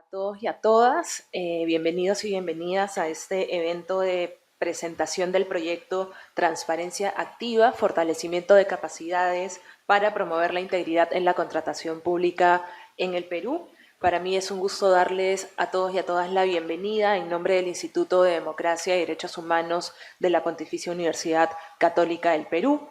todos y a todas. Bienvenidos y bienvenidas a este evento de presentación del proyecto Transparencia Activa, Fortalecimiento de Capacidades para promover la integridad en la contratación pública en el Perú. Para mí es un gusto darles a todos y a todas la bienvenida en nombre del Instituto de Democracia y Derechos Humanos de la Pontificia Universidad Católica del Perú.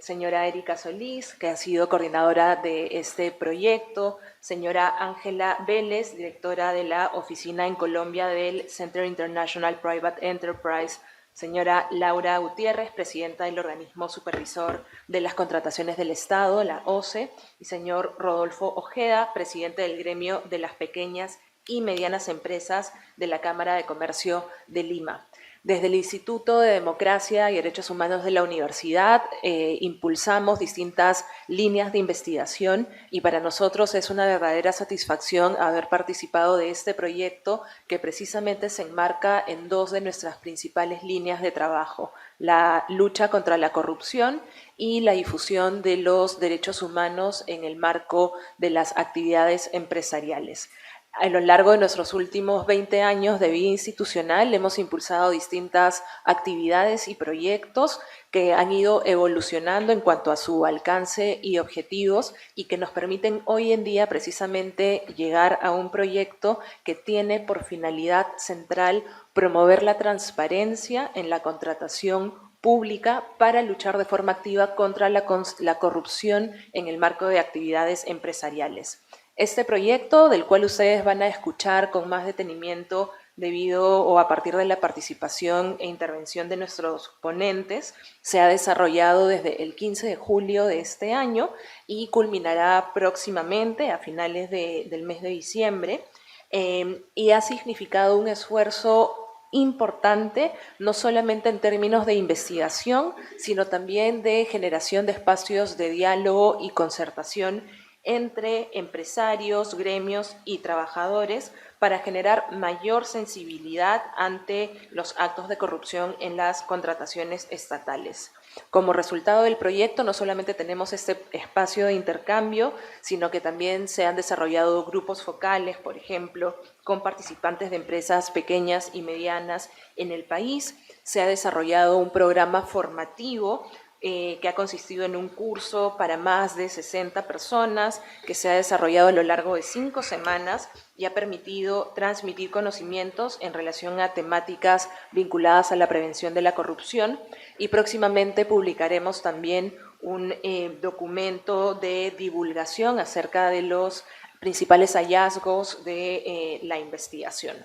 Señora Erika Solís, que ha sido coordinadora de este proyecto, señora Ángela Vélez, directora de la oficina en Colombia del Center International Private Enterprise, señora Laura Gutiérrez, presidenta del organismo supervisor de las contrataciones del Estado, la OCE, y señor Rodolfo Ojeda, presidente del gremio de las pequeñas y medianas empresas de la Cámara de Comercio de Lima. Desde el Instituto de Democracia y Derechos Humanos de la Universidad impulsamos distintas líneas de investigación y para nosotros es una verdadera satisfacción haber participado de este proyecto que precisamente se enmarca en dos de nuestras principales líneas de trabajo: la lucha contra la corrupción y la difusión de los derechos humanos en el marco de las actividades empresariales. A lo largo de nuestros últimos 20 años de vida institucional hemos impulsado distintas actividades y proyectos que han ido evolucionando en cuanto a su alcance y objetivos y que nos permiten hoy en día precisamente llegar a un proyecto que tiene por finalidad central promover la transparencia en la contratación pública para luchar de forma activa contra la corrupción en el marco de actividades empresariales. Este proyecto, del cual ustedes van a escuchar con más detenimiento debido o a partir de la participación e intervención de nuestros ponentes, se ha desarrollado desde el 15 de julio de este año y culminará próximamente a finales del mes de diciembre, y ha significado un esfuerzo importante, no solamente en términos de investigación, sino también de generación de espacios de diálogo y concertación entre empresarios, gremios y trabajadores para generar mayor sensibilidad ante los actos de corrupción en las contrataciones estatales. Como resultado del proyecto, no solamente tenemos este espacio de intercambio, sino que también se han desarrollado grupos focales, por ejemplo, con participantes de empresas pequeñas y medianas en el país. Se ha desarrollado un programa formativo que ha consistido en un curso para más de 60 personas que se ha desarrollado a lo largo de 5 semanas y ha permitido transmitir conocimientos en relación a temáticas vinculadas a la prevención de la corrupción, y próximamente publicaremos también un documento de divulgación acerca de los principales hallazgos de la investigación.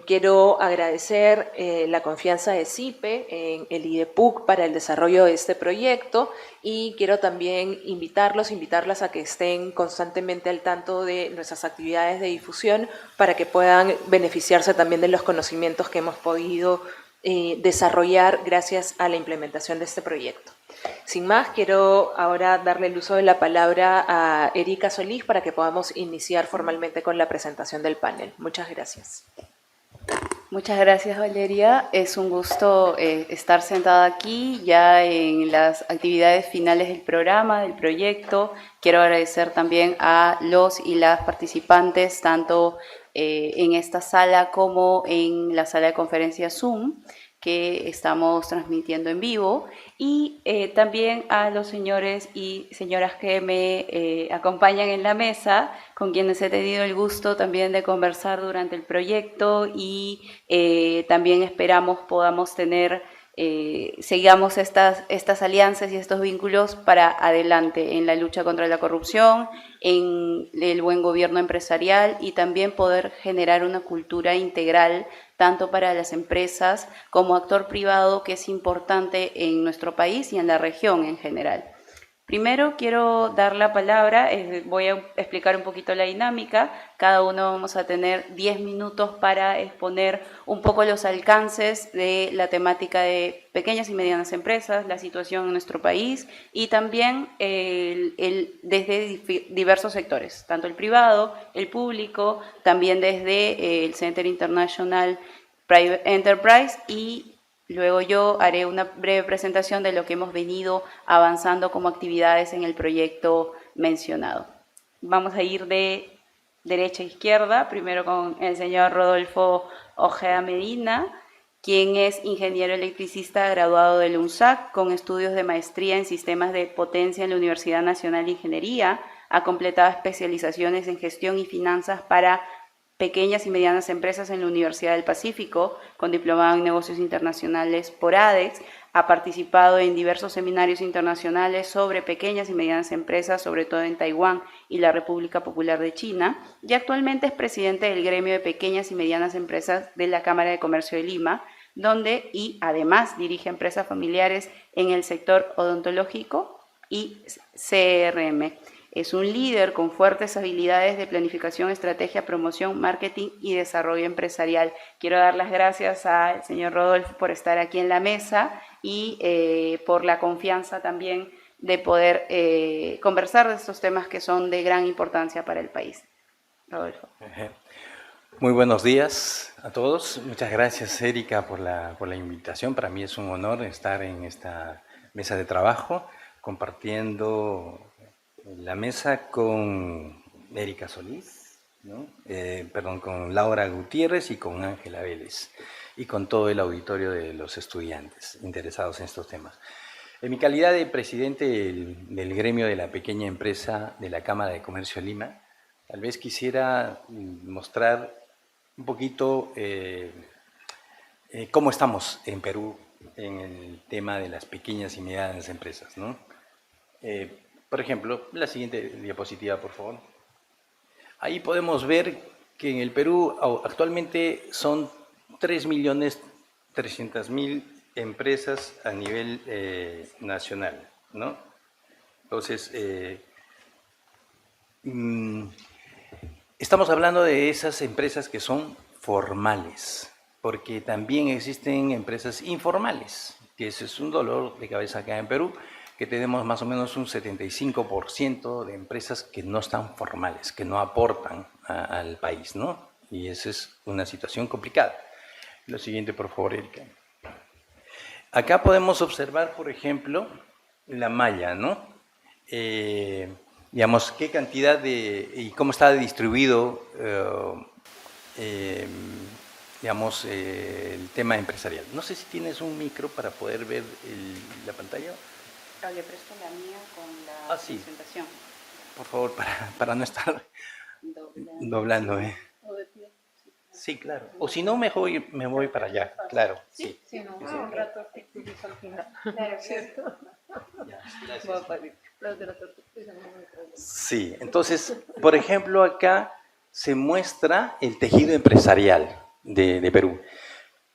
Quiero agradecer la confianza de CIPE en el IDEPUC para el desarrollo de este proyecto y quiero también invitarlas a que estén constantemente al tanto de nuestras actividades de difusión para que puedan beneficiarse también de los conocimientos que hemos podido desarrollar gracias a la implementación de este proyecto. Sin más, quiero ahora darle el uso de la palabra a Erika Solís para que podamos iniciar formalmente con la presentación del panel. Muchas gracias. Muchas gracias, Valeria. Es un gusto estar sentada aquí ya en las actividades finales del programa, del proyecto. Quiero agradecer también a los y las participantes, tanto en esta sala como en la sala de conferencias Zoom, que estamos transmitiendo en vivo, y también a los señores y señoras que me acompañan en la mesa, con quienes he tenido el gusto también de conversar durante el proyecto y también esperamos podamos tener, sigamos estas alianzas y estos vínculos para adelante en la lucha contra la corrupción, en el buen gobierno empresarial y también poder generar una cultura integral tanto para las empresas como actor privado, que es importante en nuestro país y en la región en general. Primero quiero dar la palabra, voy a explicar un poquito la dinámica. Cada uno vamos a tener 10 minutos para exponer un poco los alcances de la temática de pequeñas y medianas empresas, la situación en nuestro país y también desde diversos sectores, tanto el privado, el público, también desde el Center International Private Enterprise, y luego yo haré una breve presentación de lo que hemos venido avanzando como actividades en el proyecto mencionado. Vamos a ir de derecha a izquierda, primero con el señor Rodolfo Ojeda Medina, quien es ingeniero electricista graduado del UNSAC con estudios de maestría en sistemas de potencia en la Universidad Nacional de Ingeniería. Ha completado especializaciones en gestión y finanzas para pequeñas y medianas empresas en la Universidad del Pacífico, con diplomado en negocios internacionales por ADEX. Ha participado en diversos seminarios internacionales sobre pequeñas y medianas empresas, sobre todo en Taiwán y la República Popular de China, y actualmente es presidente del gremio de pequeñas y medianas empresas de la Cámara de Comercio de Lima, donde y además dirige empresas familiares en el sector odontológico y CRM. Es un líder con fuertes habilidades de planificación, estrategia, promoción, marketing y desarrollo empresarial. Quiero dar las gracias al señor Rodolfo por estar aquí en la mesa y por la confianza también de poder conversar de estos temas que son de gran importancia para el país. Rodolfo. Muy buenos días a todos. Muchas gracias, Erika, por la invitación. Para mí es un honor estar en esta mesa de trabajo, compartiendo la mesa con Erika Solís, ¿no? Con Laura Gutiérrez y con Ángela Vélez, y con todo el auditorio de los estudiantes interesados en estos temas. En mi calidad de presidente del gremio de la pequeña empresa de la Cámara de Comercio de Lima, tal vez quisiera mostrar un poquito cómo estamos en Perú en el tema de las pequeñas y medianas empresas, ¿no? Por ejemplo, la siguiente diapositiva, por favor. Ahí podemos ver que en el Perú actualmente son 3.300.000 empresas a nivel nacional, ¿no? Entonces, estamos hablando de esas empresas que son formales, porque también existen empresas informales, que ese es un dolor de cabeza acá en Perú, que tenemos más o menos un 75% de empresas que no están formales, que no aportan al país, ¿no? Y esa es una situación complicada. Lo siguiente, por favor, Erika. Acá podemos observar, por ejemplo, la malla, ¿no? Digamos, qué cantidad y cómo está distribuido, digamos, el tema empresarial. No sé si tienes un micro para poder ver la pantalla. Le presto la mía con la presentación. Por favor, para no estar doblando. Sí, claro. O si no, me voy para allá. Claro, sí. Sí, no, un rato utilizo al final. Claro, ¿cierto? Sí, entonces, por ejemplo, acá se muestra el tejido empresarial de Perú.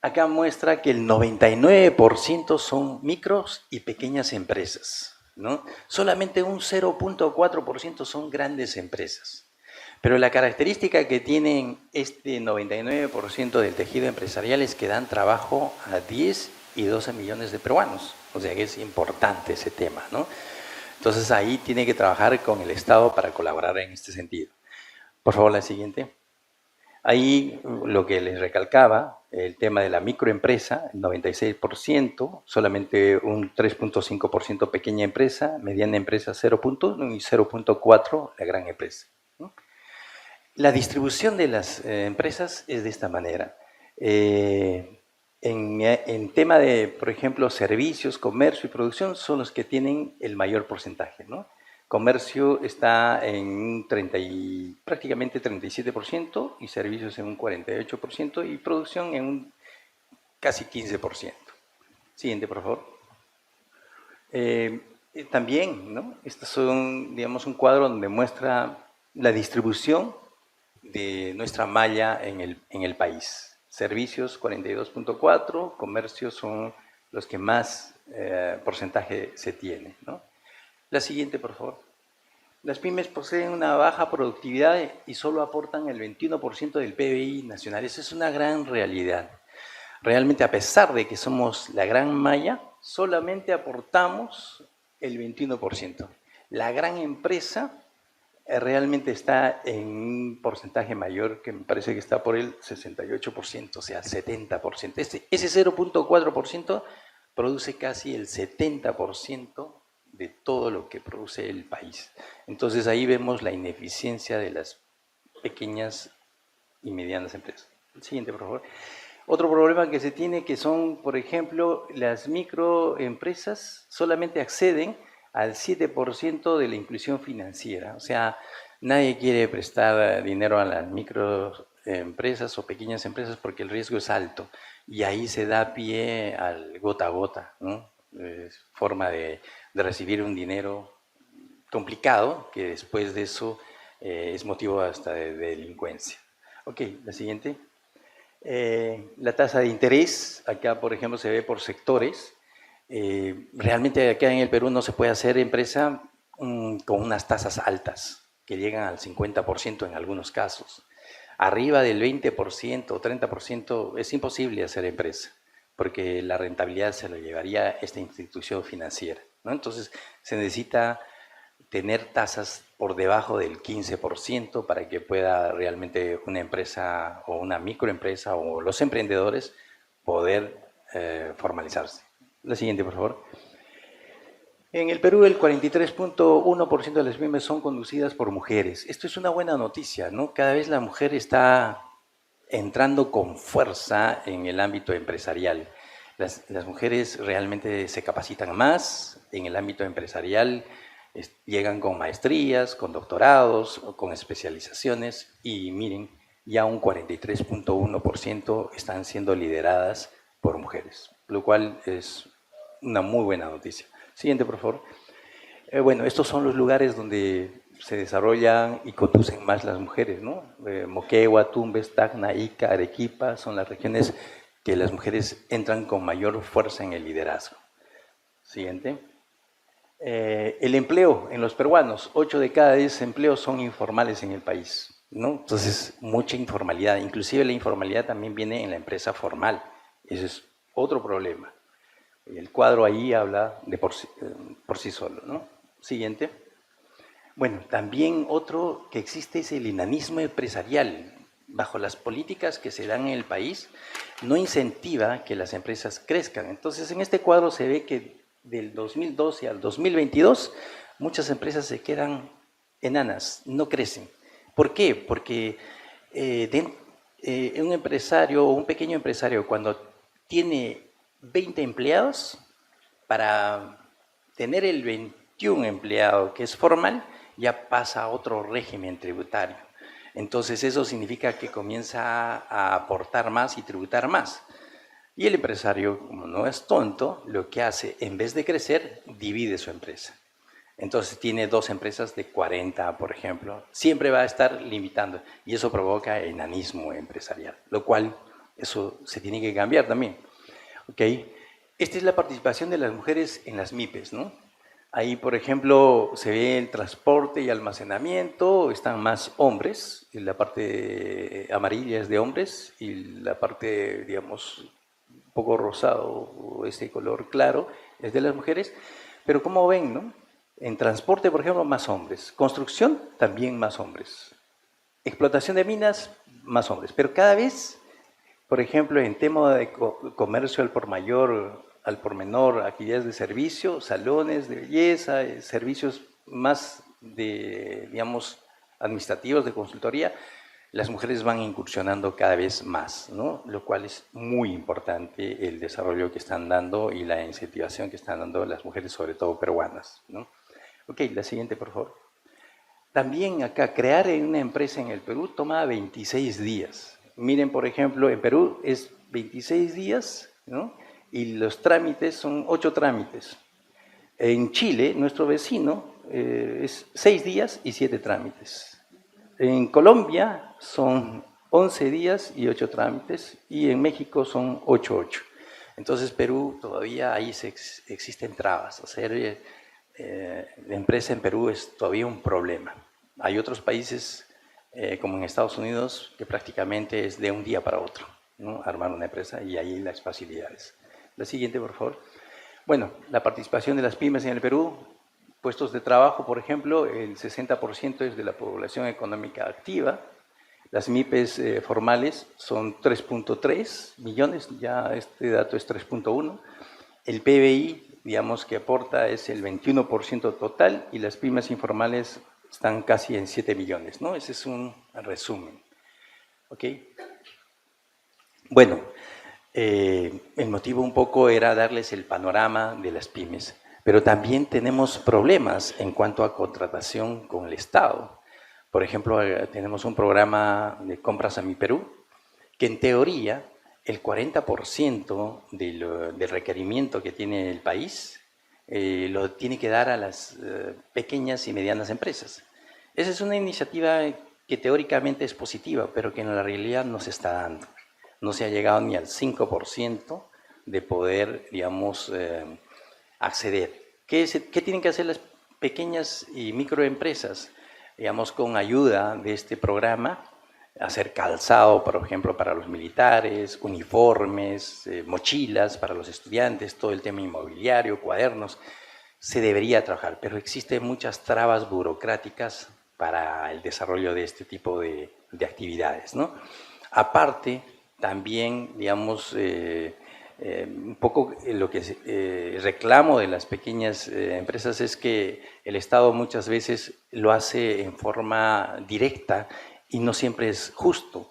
Acá muestra que el 99% son micros y pequeñas empresas, ¿no? Solamente un 0.4% son grandes empresas. Pero la característica que tienen este 99% del tejido empresarial es que dan trabajo a 10 y 12 millones de peruanos. O sea que es importante ese tema, ¿no? Entonces ahí tiene que trabajar con el Estado para colaborar en este sentido. Por favor, la siguiente. Ahí lo que les recalcaba, el tema de la microempresa, el 96%, solamente un 3.5% pequeña empresa, mediana empresa 0.1 y 0.4 la gran empresa, ¿no? La distribución de las empresas es de esta manera. En tema de, por ejemplo, servicios, comercio y producción son los que tienen el mayor porcentaje, ¿no? Comercio está en prácticamente 37% y servicios en un 48% y producción en un casi 15%. Siguiente, por favor. También, ¿no? Estos son, digamos, un cuadro donde muestra la distribución de nuestra malla en el país. Servicios 42.4, comercios son los que más porcentaje se tiene, ¿no? La siguiente, por favor. Las pymes poseen una baja productividad y solo aportan el 21% del PBI nacional. Esa es una gran realidad. Realmente, a pesar de que somos la gran malla, solamente aportamos el 21%. La gran empresa realmente está en un porcentaje mayor, que me parece que está por el 68%, o sea, 70%. Ese 0.4% produce casi el 70% de todo lo que produce el país. Entonces ahí vemos la ineficiencia de las pequeñas y medianas empresas. Siguiente, por favor. Otro problema que se tiene que son, por ejemplo, las microempresas solamente acceden al 7% de la inclusión financiera. O sea, nadie quiere prestar dinero a las microempresas o pequeñas empresas porque el riesgo es alto. Y ahí se da pie al gota a gota, ¿no? Es forma de recibir un dinero complicado que después de eso es motivo hasta de delincuencia. Ok, la siguiente. La tasa de interés, acá por ejemplo se ve por sectores. Realmente acá en el Perú no se puede hacer empresa con unas tasas altas, que llegan al 50% en algunos casos. Arriba del 20% o 30% es imposible hacer empresa, porque la rentabilidad se lo llevaría esta institución financiera, ¿no? Entonces se necesita tener tasas por debajo del 15% para que pueda realmente una empresa o una microempresa o los emprendedores poder formalizarse. La siguiente, por favor. En el Perú, el 43.1% de las pymes son conducidas por mujeres. Esto es una buena noticia, ¿no? Cada vez la mujer está entrando con fuerza en el ámbito empresarial. Las mujeres realmente se capacitan más en el ámbito empresarial, llegan con maestrías, con doctorados, con especializaciones y miren, ya un 43.1% están siendo lideradas por mujeres, lo cual es una muy buena noticia. Siguiente, por favor. Bueno, estos son los lugares donde se desarrollan y conducen más las mujeres, ¿no? Moquegua, Tumbes, Tacna, Ica, Arequipa, son las regiones que las mujeres entran con mayor fuerza en el liderazgo. Siguiente. El empleo en los peruanos, 8 de cada 10 empleos son informales en el país, ¿no? Entonces, mucha informalidad, inclusive la informalidad también viene en la empresa formal, ese es otro problema. El cuadro ahí habla de por sí solo, ¿no? Siguiente. Bueno, también otro que existe es el enanismo empresarial. Bajo las políticas que se dan en el país, no incentiva que las empresas crezcan. Entonces, en este cuadro se ve que del 2012 al 2022, muchas empresas se quedan enanas, no crecen. ¿Por qué? Porque un empresario o un pequeño empresario, cuando tiene 20 empleados, para tener el 21 empleado que es formal, ya pasa a otro régimen tributario. Entonces eso significa que comienza a aportar más y tributar más. Y el empresario, como no es tonto, lo que hace, en vez de crecer, divide su empresa. Entonces tiene 2 empresas de 40, por ejemplo. Siempre va a estar limitando y eso provoca enanismo empresarial, lo cual eso se tiene que cambiar también. ¿Okay? Esta es la participación de las mujeres en las MIPES, ¿no? Ahí, por ejemplo, se ve el transporte y almacenamiento, están más hombres, la parte amarilla es de hombres y la parte, digamos, un poco rosado o este color claro es de las mujeres, pero como ven, ¿no? En transporte, por ejemplo, más hombres, construcción, también más hombres, explotación de minas, más hombres, pero cada vez, por ejemplo, en tema de comercio al por mayor, al por menor, actividades de servicio, salones de belleza, servicios más de, digamos, administrativos, de consultoría, las mujeres van incursionando cada vez más, ¿no? Lo cual es muy importante el desarrollo que están dando y la incentivación que están dando las mujeres, sobre todo peruanas, ¿no? Ok, la siguiente, por favor. También acá, crear una empresa en el Perú toma 26 días. Miren, por ejemplo, en Perú es 26 días, ¿no? Y los trámites son 8 trámites. En Chile, nuestro vecino, es 6 días y 7 trámites. En Colombia son 11 días y 8 trámites y en México son 8. Entonces Perú todavía ahí existen trabas. Hacer empresa en Perú es todavía un problema. Hay otros países como en Estados Unidos que prácticamente es de un día para otro, ¿no? Armar una empresa y ahí las facilidades. La siguiente, por favor. Bueno, la participación de las pymes en el Perú, puestos de trabajo, por ejemplo, el 60% es de la población económica activa. Las MIPES formales son 3.3 millones, ya este dato es 3.1. El PBI, digamos, que aporta es el 21% total y las pymes informales están casi en 7 millones, ¿no? Ese es un resumen. ¿Ok? Bueno, el motivo un poco era darles el panorama de las pymes, pero también tenemos problemas en cuanto a contratación con el Estado. Por ejemplo, tenemos un programa de compras a mi Perú, que en teoría el 40% del requerimiento que tiene el país lo tiene que dar a las pequeñas y medianas empresas. Esa es una iniciativa que teóricamente es positiva, pero que en la realidad no se está dando. No se ha llegado ni al 5% de poder, digamos, acceder. ¿Qué tienen que hacer las pequeñas y microempresas? Digamos, con ayuda de este programa, hacer calzado, por ejemplo, para los militares, uniformes, mochilas para los estudiantes, todo el tema inmobiliario, cuadernos, se debería trabajar, pero existen muchas trabas burocráticas para el desarrollo de este tipo de actividades, ¿no? Aparte, también, digamos, un poco lo que reclamo de las pequeñas empresas es que el Estado muchas veces lo hace en forma directa y no siempre es justo.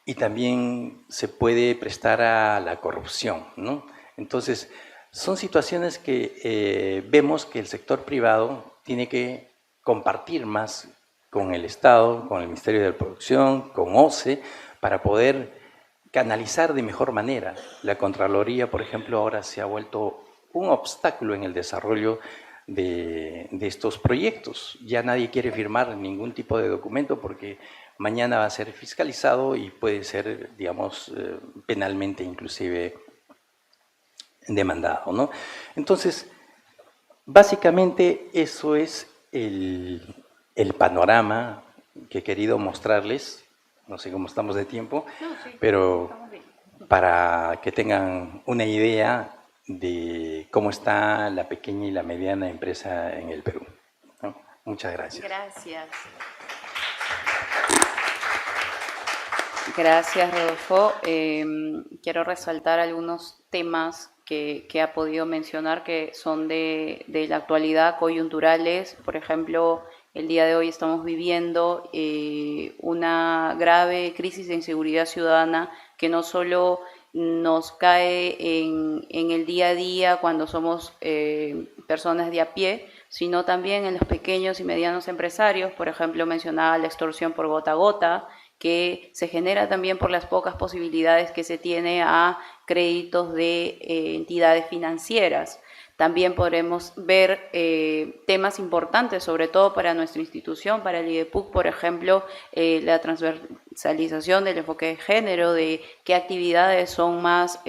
Y también se puede prestar a la corrupción, ¿no? Entonces, son situaciones que vemos que el sector privado tiene que compartir más con el Estado, con el Ministerio de Producción, con OCE, para poder canalizar de mejor manera. La Contraloría, por ejemplo, ahora se ha vuelto un obstáculo en el desarrollo de estos proyectos. Ya nadie quiere firmar ningún tipo de documento porque mañana va a ser fiscalizado y puede ser, digamos, penalmente inclusive demandado, ¿no? Entonces, básicamente eso es el panorama que he querido mostrarles. No sé cómo estamos de tiempo, pero para que tengan una idea de cómo está la pequeña y la mediana empresa en el Perú, ¿no? Muchas gracias. Gracias. Gracias, Rodolfo. Quiero resaltar algunos temas que ha podido mencionar que son de la actualidad, coyunturales. Por ejemplo, el día de hoy estamos viviendo una grave crisis de inseguridad ciudadana que no solo nos cae en el día a día cuando somos personas de a pie, sino también en los pequeños y medianos empresarios. Por ejemplo, mencionaba la extorsión por gota a gota, que se genera también por las pocas posibilidades que se tiene a créditos de entidades financieras. También podremos ver temas importantes, sobre todo para nuestra institución, para el IDEPUC, por ejemplo, la transversalización del enfoque de género, de qué actividades son más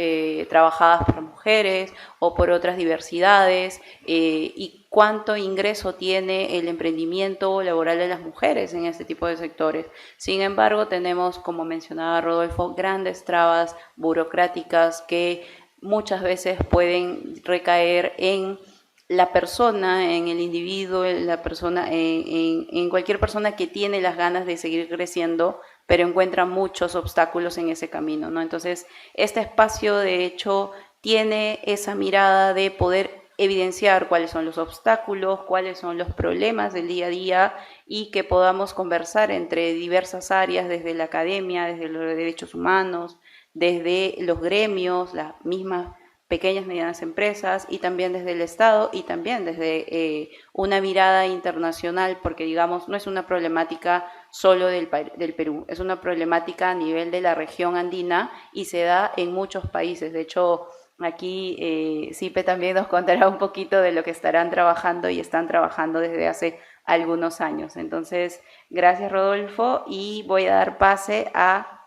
trabajadas por mujeres o por otras diversidades, y cuánto ingreso tiene el emprendimiento laboral de las mujeres en este tipo de sectores. Sin embargo, tenemos, como mencionaba Rodolfo, grandes trabas burocráticas que muchas veces pueden recaer en la persona, en el individuo, en la persona, en cualquier persona que tiene las ganas de seguir creciendo, pero encuentra muchos obstáculos en ese camino, ¿no? Entonces, este espacio, de hecho, tiene esa mirada de poder evidenciar cuáles son los obstáculos, cuáles son los problemas del día a día y que podamos conversar entre diversas áreas, desde la academia, desde los derechos humanos, desde los gremios, las mismas pequeñas y medianas empresas, y también desde el Estado y también desde una mirada internacional, porque digamos no es una problemática solo del Perú, es una problemática a nivel de la región andina y se da en muchos países. De hecho, aquí Sipe también nos contará un poquito de lo que estarán trabajando y están trabajando desde hace algunos años. Entonces, gracias Rodolfo, y voy a dar pase a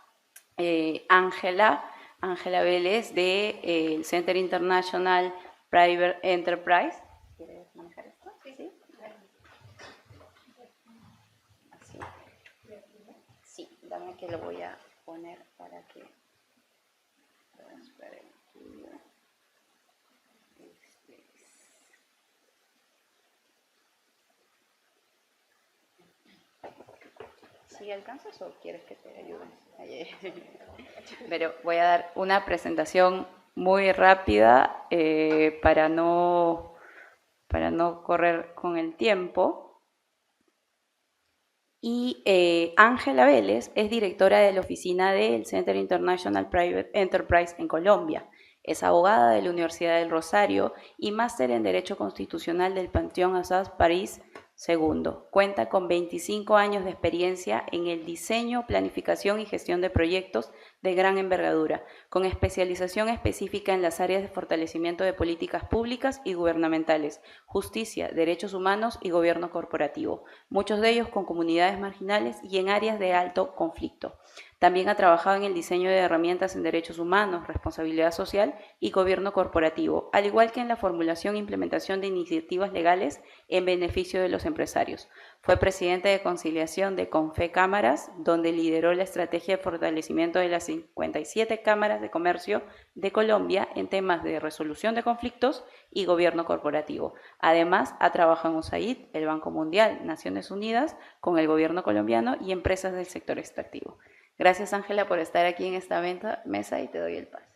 Ángela Vélez del Center International Private Enterprise. ¿Quieres manejar esto? Sí. Así. Sí, dame que lo voy a poner para que... ¿Sí alcanzas o quieres que te ayude? Pero voy a dar una presentación muy rápida para no correr con el tiempo. Y Ángela Vélez es directora de la oficina del Center International Private Enterprise en Colombia. Es abogada de la Universidad del Rosario y máster en Derecho Constitucional del Panteón Assas París II. Cuenta con 25 años de experiencia en el diseño, planificación y gestión de proyectos de gran envergadura, con especialización específica en las áreas de fortalecimiento de políticas públicas y gubernamentales, justicia, derechos humanos y gobierno corporativo, muchos de ellos con comunidades marginales y en áreas de alto conflicto. También ha trabajado en el diseño de herramientas en derechos humanos, responsabilidad social y gobierno corporativo, al igual que en la formulación e implementación de iniciativas legales en beneficio de los empresarios. Fue presidente de conciliación de Confecámaras, donde lideró la estrategia de fortalecimiento de las 57 cámaras de comercio de Colombia en temas de resolución de conflictos y gobierno corporativo. Además, ha trabajado en USAID, el Banco Mundial, Naciones Unidas, con el gobierno colombiano y empresas del sector extractivo. Gracias, Ángela, por estar aquí en esta mesa y te doy el pase.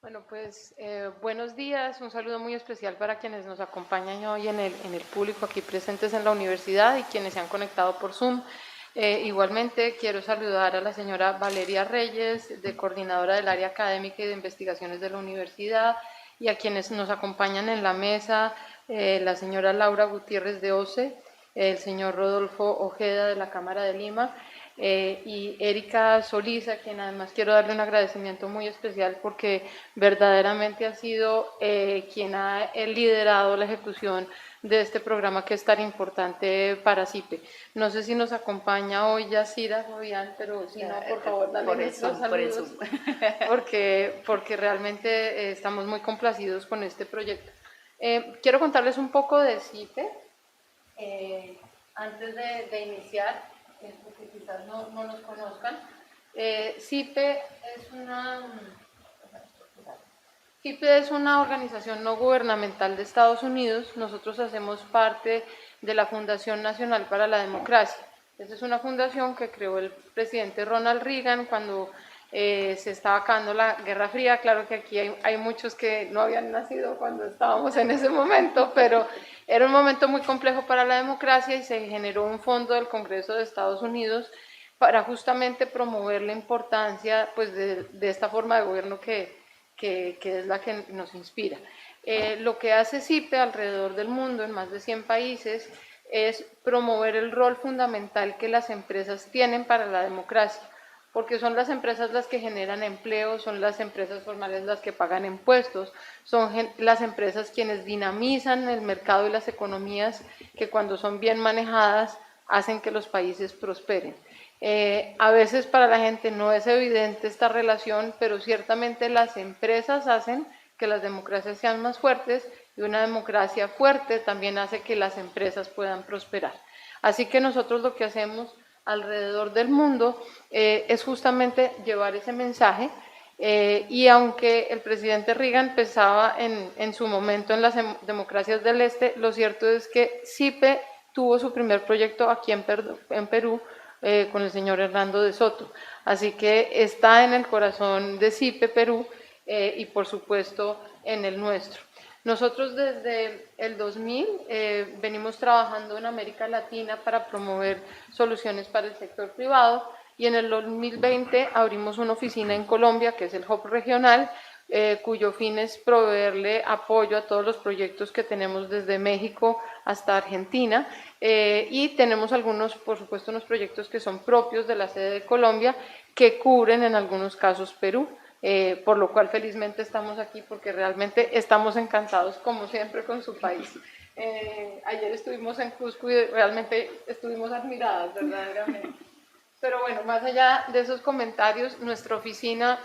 Bueno, pues buenos días, un saludo muy especial para quienes nos acompañan hoy en el público aquí presentes en la universidad y quienes se han conectado por Zoom. Igualmente quiero saludar a la señora Valeria Reyes, coordinadora del área académica y de investigaciones de la universidad, y a quienes nos acompañan en la mesa, la señora Laura Gutiérrez de OCE, el señor Rodolfo Ojeda de la Cámara de Lima, y Erika Solís, a quien además quiero darle un agradecimiento muy especial porque verdaderamente ha sido quien ha liderado la ejecución de este programa que es tan importante para CIPE. No sé si nos acompaña hoy Yacira, Fabián, pero si no, por favor, dale nuestros saludos, porque realmente estamos muy complacidos con este proyecto. Quiero contarles un poco de CIPE antes de iniciar, porque quizás no nos conozcan. CIPE es una organización no gubernamental de Estados Unidos. Nosotros hacemos parte de la Fundación Nacional para la Democracia. Esta es una fundación que creó el presidente Ronald Reagan cuando se estaba acabando la Guerra Fría. Claro que aquí hay muchos que no habían nacido cuando estábamos en ese momento, pero era un momento muy complejo para la democracia y se generó un fondo del Congreso de Estados Unidos para justamente promover la importancia pues, de esta forma de gobierno que es la que nos inspira. Lo que hace CIPE alrededor del mundo, en más de 100 países, es promover el rol fundamental que las empresas tienen para la democracia, porque son las empresas las que generan empleo, son las empresas formales las que pagan impuestos, son las empresas quienes dinamizan el mercado y las economías que cuando son bien manejadas hacen que los países prosperen. A veces para la gente no es evidente esta relación, pero ciertamente las empresas hacen que las democracias sean más fuertes y una democracia fuerte también hace que las empresas puedan prosperar. Así que nosotros lo que hacemos alrededor del mundo es justamente llevar ese mensaje y aunque el presidente Reagan pensaba en su momento en las democracias del Este, lo cierto es que CIPE tuvo su primer proyecto aquí en Perú con el señor Hernando de Soto. Así que está en el corazón de CIPE Perú y por supuesto en el nuestro. Nosotros desde el 2000 venimos trabajando en América Latina para promover soluciones para el sector privado y en el 2020 abrimos una oficina en Colombia que es el Hub Regional, cuyo fin es proveerle apoyo a todos los proyectos que tenemos desde México hasta Argentina y tenemos algunos, por supuesto, unos proyectos que son propios de la sede de Colombia que cubren en algunos casos Perú. Por lo cual felizmente estamos aquí porque realmente estamos encantados como siempre con su país. Ayer estuvimos en Cusco y realmente estuvimos admiradas verdaderamente. Pero bueno, más allá de esos comentarios, nuestra oficina,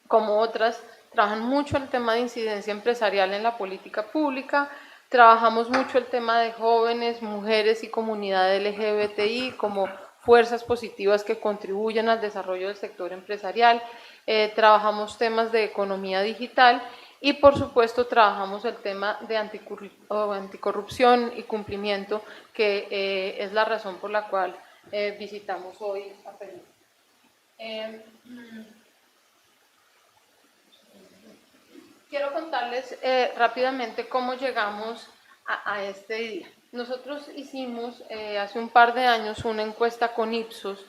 como otras, trabajan mucho el tema de incidencia empresarial en la política pública, trabajamos mucho el tema de jóvenes, mujeres y comunidad LGBTI como fuerzas positivas que contribuyen al desarrollo del sector empresarial, trabajamos temas de economía digital y por supuesto trabajamos el tema de anticorrupción y cumplimiento, que es la razón por la cual visitamos hoy a Perú. Quiero contarles rápidamente cómo llegamos a este día. Nosotros hicimos hace un par de años una encuesta con Ipsos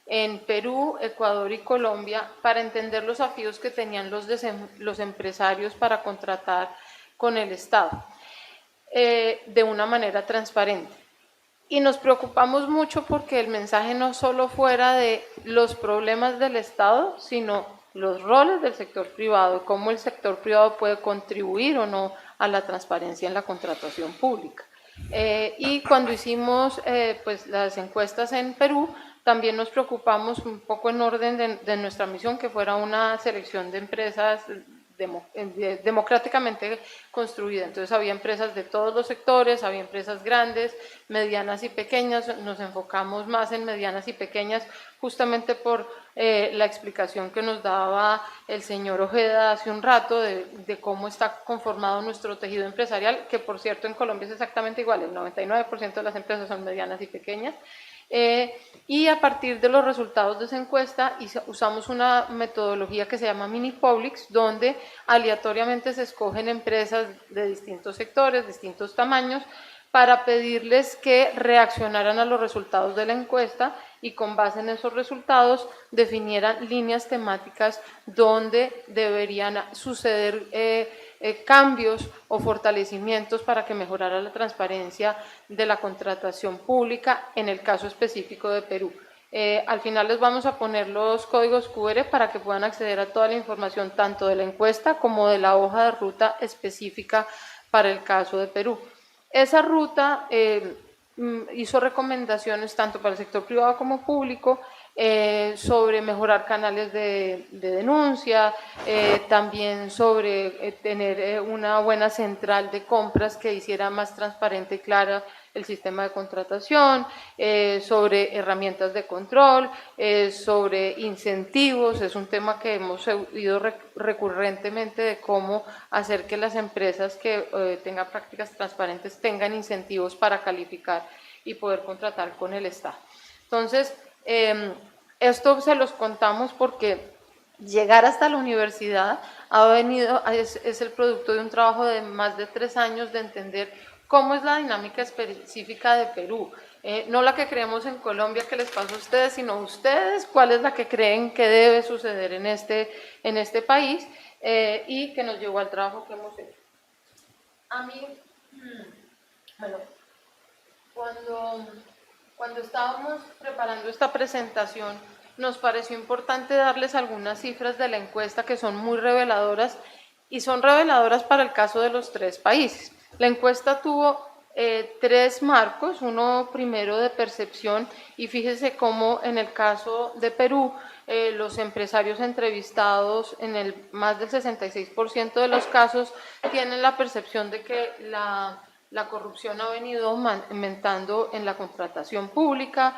en Perú, Ecuador y Colombia para entender los desafíos que tenían los empresarios para contratar con el Estado de una manera transparente. Y nos preocupamos mucho porque el mensaje no solo fuera de los problemas del Estado, sino los roles del sector privado y cómo el sector privado puede contribuir o no a la transparencia en la contratación pública. Y cuando hicimos pues las encuestas en Perú, también nos preocupamos un poco en orden de nuestra misión, que fuera una selección de empresas democráticamente construida. Entonces había empresas de todos los sectores, había empresas grandes, medianas y pequeñas. Nos enfocamos más en medianas y pequeñas justamente por la explicación que nos daba el señor Ojeda hace un rato de cómo está conformado nuestro tejido empresarial, que por cierto en Colombia es exactamente igual, el 99% de las empresas son medianas y pequeñas. Y a partir de los resultados de esa encuesta usamos una metodología que se llama Mini Publics, donde aleatoriamente se escogen empresas de distintos sectores, distintos tamaños, para pedirles que reaccionaran a los resultados de la encuesta y con base en esos resultados definieran líneas temáticas donde deberían suceder cambios o fortalecimientos para que mejorara la transparencia de la contratación pública en el caso específico de Perú. Al final les vamos a poner los códigos QR para que puedan acceder a toda la información tanto de la encuesta como de la hoja de ruta específica para el caso de Perú. Esa ruta hizo recomendaciones tanto para el sector privado como público sobre mejorar canales de denuncia, también sobre tener una buena central de compras que hiciera más transparente y clara el sistema de contratación, sobre herramientas de control, sobre incentivos. Es un tema que hemos oído recurrentemente de cómo hacer que las empresas que tengan prácticas transparentes tengan incentivos para calificar y poder contratar con el Estado. Entonces, esto se los contamos porque llegar hasta la universidad es el producto de un trabajo de más de 3 años de entender cómo es la dinámica específica de Perú. No la que creemos en Colombia que les pasa a ustedes, sino ustedes cuál es la que creen que debe suceder en este país y que nos llevó al trabajo que hemos hecho. A mí, bueno, cuando estábamos preparando esta presentación, nos pareció importante darles algunas cifras de la encuesta que son muy reveladoras y son reveladoras para el caso de los 3 países. La encuesta tuvo 3 marcos, uno primero de percepción, y fíjese cómo en el caso de Perú, los empresarios entrevistados en el más del 66% de los casos tienen la percepción de que la corrupción ha venido aumentando en la contratación pública.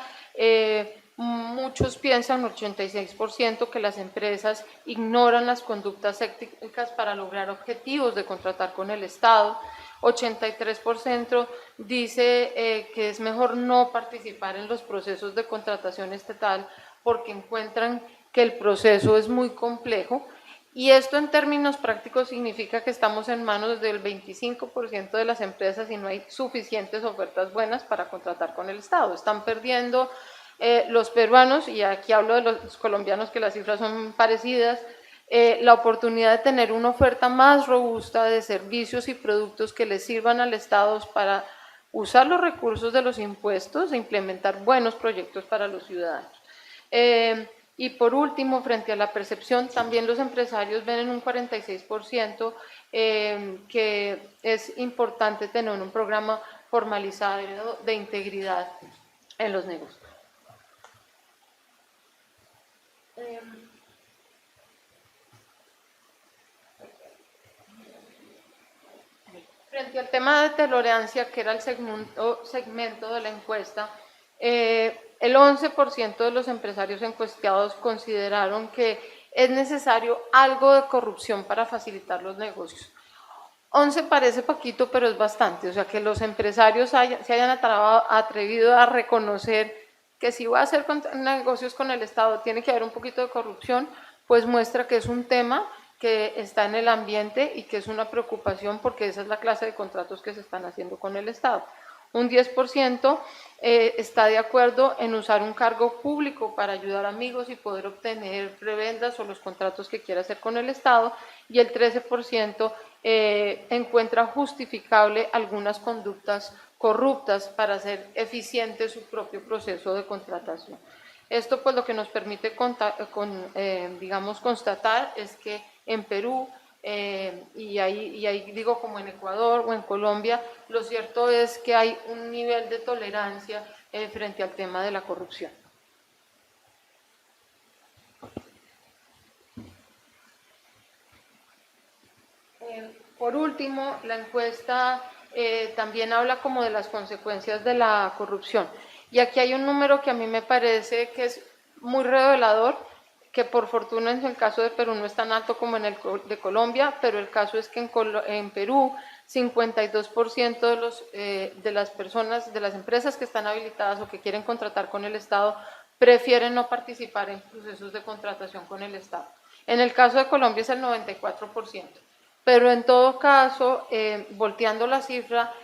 Muchos piensan, 86%, que las empresas ignoran las conductas éticas para lograr objetivos de contratar con el Estado. 83% dice que es mejor no participar en los procesos de contratación estatal porque encuentran que el proceso es muy complejo. Y esto en términos prácticos significa que estamos en manos del 25% de las empresas y no hay suficientes ofertas buenas para contratar con el Estado. Están perdiendo los peruanos, y aquí hablo de los colombianos que las cifras son parecidas, la oportunidad de tener una oferta más robusta de servicios y productos que les sirvan al Estado para usar los recursos de los impuestos e implementar buenos proyectos para los ciudadanos. Y por último, frente a la percepción, también los empresarios ven en un 46% que es importante tener un programa formalizado de integridad en los negocios. Frente al tema de tolerancia, que era el segmento de la encuesta, el 11% de los empresarios encuestados consideraron que es necesario algo de corrupción para facilitar los negocios. 11 parece poquito, pero es bastante. O sea, que los empresarios se hayan atrevido a reconocer que si va a hacer negocios con el Estado tiene que haber un poquito de corrupción, pues muestra que es un tema que está en el ambiente y que es una preocupación porque esa es la clase de contratos que se están haciendo con el Estado. Un 10% está de acuerdo en usar un cargo público para ayudar a amigos y poder obtener prebendas o los contratos que quiera hacer con el Estado, y el 13% encuentra justificable algunas conductas corruptas para hacer eficiente su propio proceso de contratación. Esto pues lo que nos permite digamos, constatar es que en Perú, y ahí digo como en Ecuador o en Colombia, lo cierto es que hay un nivel de tolerancia frente al tema de la corrupción. Por último, la encuesta también habla como de las consecuencias de la corrupción. Y aquí hay un número que a mí me parece que es muy revelador, que por fortuna en el caso de Perú no es tan alto como en el de Colombia, pero el caso es que en Perú 52% de las personas, de las empresas que están habilitadas o que quieren contratar con el Estado, prefieren no participar en procesos de contratación con el Estado. En el caso de Colombia es el 94%. Pero en todo caso, volteando la cifra,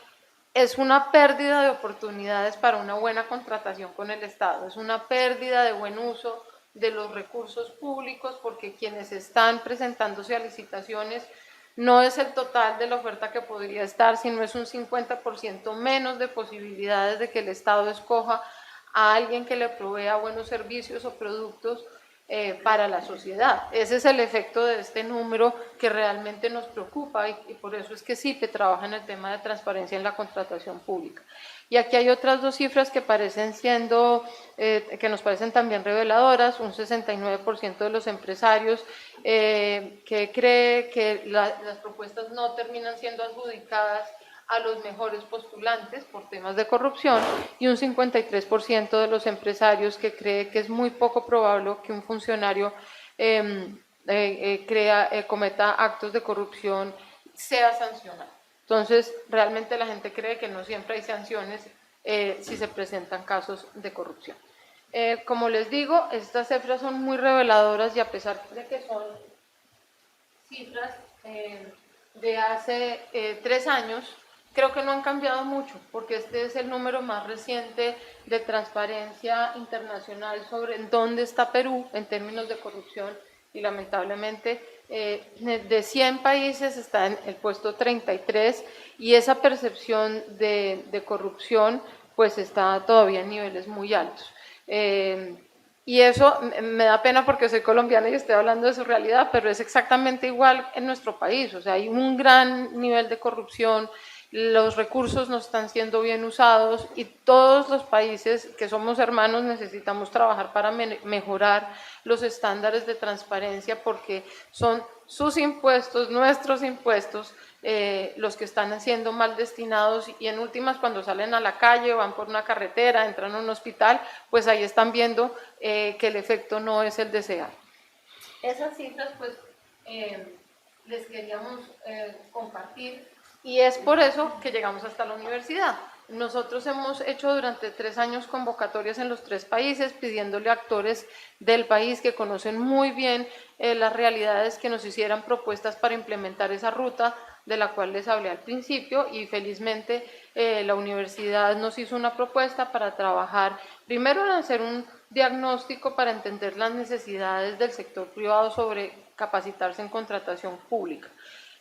es una pérdida de oportunidades para una buena contratación con el Estado, es una pérdida de buen uso de los recursos públicos, porque quienes están presentándose a licitaciones no es el total de la oferta que podría estar, sino es un 50% menos de posibilidades de que el Estado escoja a alguien que le provea buenos servicios o productos para la sociedad. Ese es el efecto de este número que realmente nos preocupa, y por eso es que CIPE trabaja en el tema de transparencia en la contratación pública. Y aquí hay otras dos cifras que que nos parecen también reveladoras. Un 69% de los empresarios que cree que las propuestas no terminan siendo adjudicadas a los mejores postulantes por temas de corrupción, y un 53% de los empresarios que cree que es muy poco probable que un funcionario cometa actos de corrupción sea sancionado. Entonces, realmente la gente cree que no siempre hay sanciones si se presentan casos de corrupción. Como les digo, estas cifras son muy reveladoras, y a pesar de que son cifras de hace 3 años, creo que no han cambiado mucho, porque este es el número más reciente de Transparencia Internacional sobre dónde está Perú en términos de corrupción, y lamentablemente de 100 países está en el puesto 33, y esa percepción de corrupción pues está todavía en niveles muy altos. Y eso me da pena porque soy colombiana y estoy hablando de su realidad, pero es exactamente igual en nuestro país. O sea, hay un gran nivel de corrupción, los recursos no están siendo bien usados, y todos los países que somos hermanos necesitamos trabajar para mejorar los estándares de transparencia, porque son sus impuestos, nuestros impuestos, los que están siendo mal destinados, y en últimas cuando salen a la calle, van por una carretera, entran a un hospital, pues ahí están viendo que el efecto no es el deseado. Esas cifras pues les queríamos compartir, y es por eso que llegamos hasta la universidad. Nosotros hemos hecho durante 3 años convocatorias en los 3 países, pidiéndole a actores del país que conocen muy bien las realidades, que nos hicieran propuestas para implementar esa ruta de la cual les hablé al principio, y felizmente la universidad nos hizo una propuesta para trabajar, primero en hacer un diagnóstico para entender las necesidades del sector privado sobre capacitarse en contratación pública.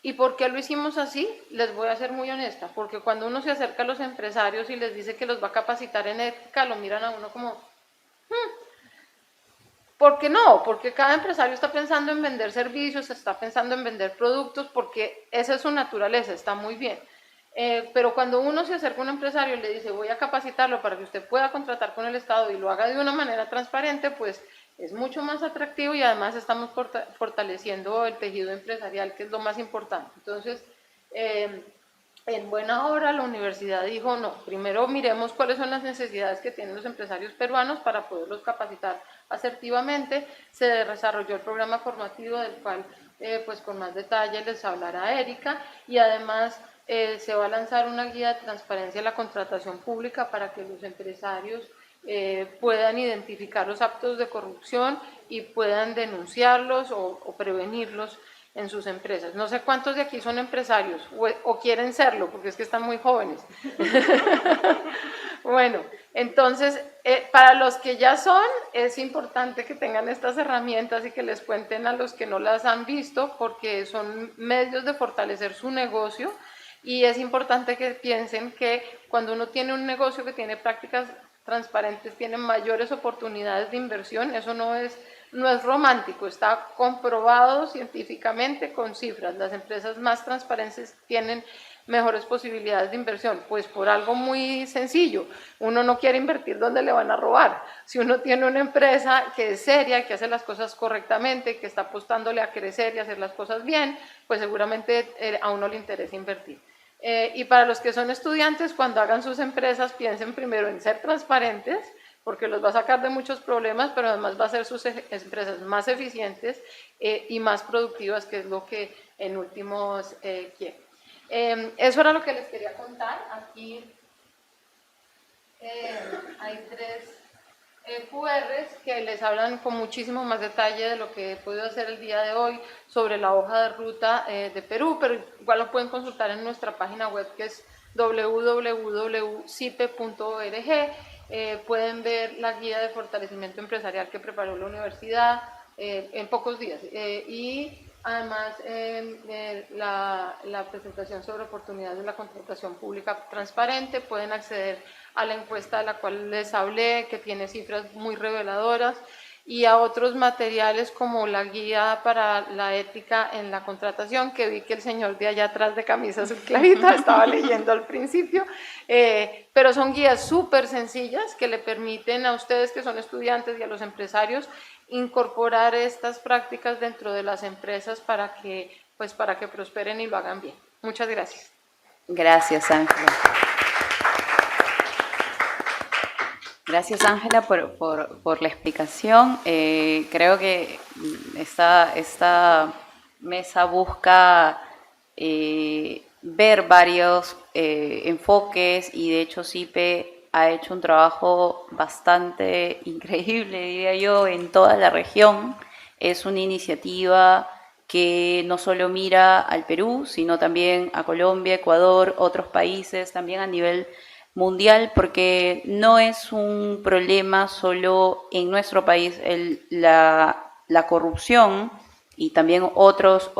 ¿Y por qué lo hicimos así? Les voy a ser muy honesta, porque cuando uno se acerca a los empresarios y les dice que los va a capacitar en ética, lo miran a uno como, ¿por qué no? Porque cada empresario está pensando en vender servicios, está pensando en vender productos, porque esa es su naturaleza, está muy bien. Pero cuando uno se acerca a un empresario y le dice, voy a capacitarlo para que usted pueda contratar con el Estado y lo haga de una manera transparente, pues es mucho más atractivo, y además estamos fortaleciendo el tejido empresarial, que es lo más importante. Entonces, en buena hora la universidad dijo, no, primero miremos cuáles son las necesidades que tienen los empresarios peruanos para poderlos capacitar asertivamente. Se desarrolló el programa formativo, del cual pues con más detalle les hablará Erika, y además se va a lanzar una guía de transparencia en la contratación pública para que los empresarios puedan identificar los actos de corrupción y puedan denunciarlos o prevenirlos en sus empresas. No sé cuántos de aquí son empresarios o quieren serlo, porque es que están muy jóvenes. Bueno, entonces, para los que ya son, es importante que tengan estas herramientas y que les cuenten a los que no las han visto, porque son medios de fortalecer su negocio, y es importante que piensen que cuando uno tiene un negocio que tiene prácticas transparentes, tiene mayores oportunidades de inversión. Eso no es romántico, está comprobado científicamente con cifras. Las empresas más transparentes tienen mejores posibilidades de inversión, pues por algo muy sencillo: uno no quiere invertir donde le van a robar. Si uno tiene una empresa que es seria, que hace las cosas correctamente, que está apostándole a crecer y hacer las cosas bien, pues seguramente a uno le interesa invertir. Y para los que son estudiantes, cuando hagan sus empresas, piensen primero en ser transparentes, porque los va a sacar de muchos problemas, pero además va a hacer sus empresas más eficientes y más productivas, que es lo que en últimos quieren. Eso era lo que les quería contar. Aquí hay 3 QRs que les hablan con muchísimo más detalle de lo que he podido hacer el día de hoy sobre la hoja de ruta de Perú, pero igual lo pueden consultar en nuestra página web, que es www.cipe.org. Pueden ver la guía de fortalecimiento empresarial que preparó la universidad en pocos días, y además la presentación sobre oportunidades de la contratación pública transparente. Pueden acceder a la encuesta de la cual les hablé, que tiene cifras muy reveladoras, y a otros materiales como la guía para la ética en la contratación, que vi que el señor de allá atrás de camisa azul clarita estaba leyendo al principio, pero son guías súper sencillas que le permiten a ustedes que son estudiantes y a los empresarios incorporar estas prácticas dentro de las empresas para que prosperen y lo hagan bien. Muchas gracias. Gracias, Ángela. Gracias, Ángela, por la explicación. Creo que esta mesa busca ver varios enfoques, y de hecho CIPE ha hecho un trabajo bastante increíble, diría yo, en toda la región. Es una iniciativa que no solo mira al Perú, sino también a Colombia, Ecuador, otros países, también a nivel mundial, porque no es un problema solo en nuestro país la corrupción, y también otros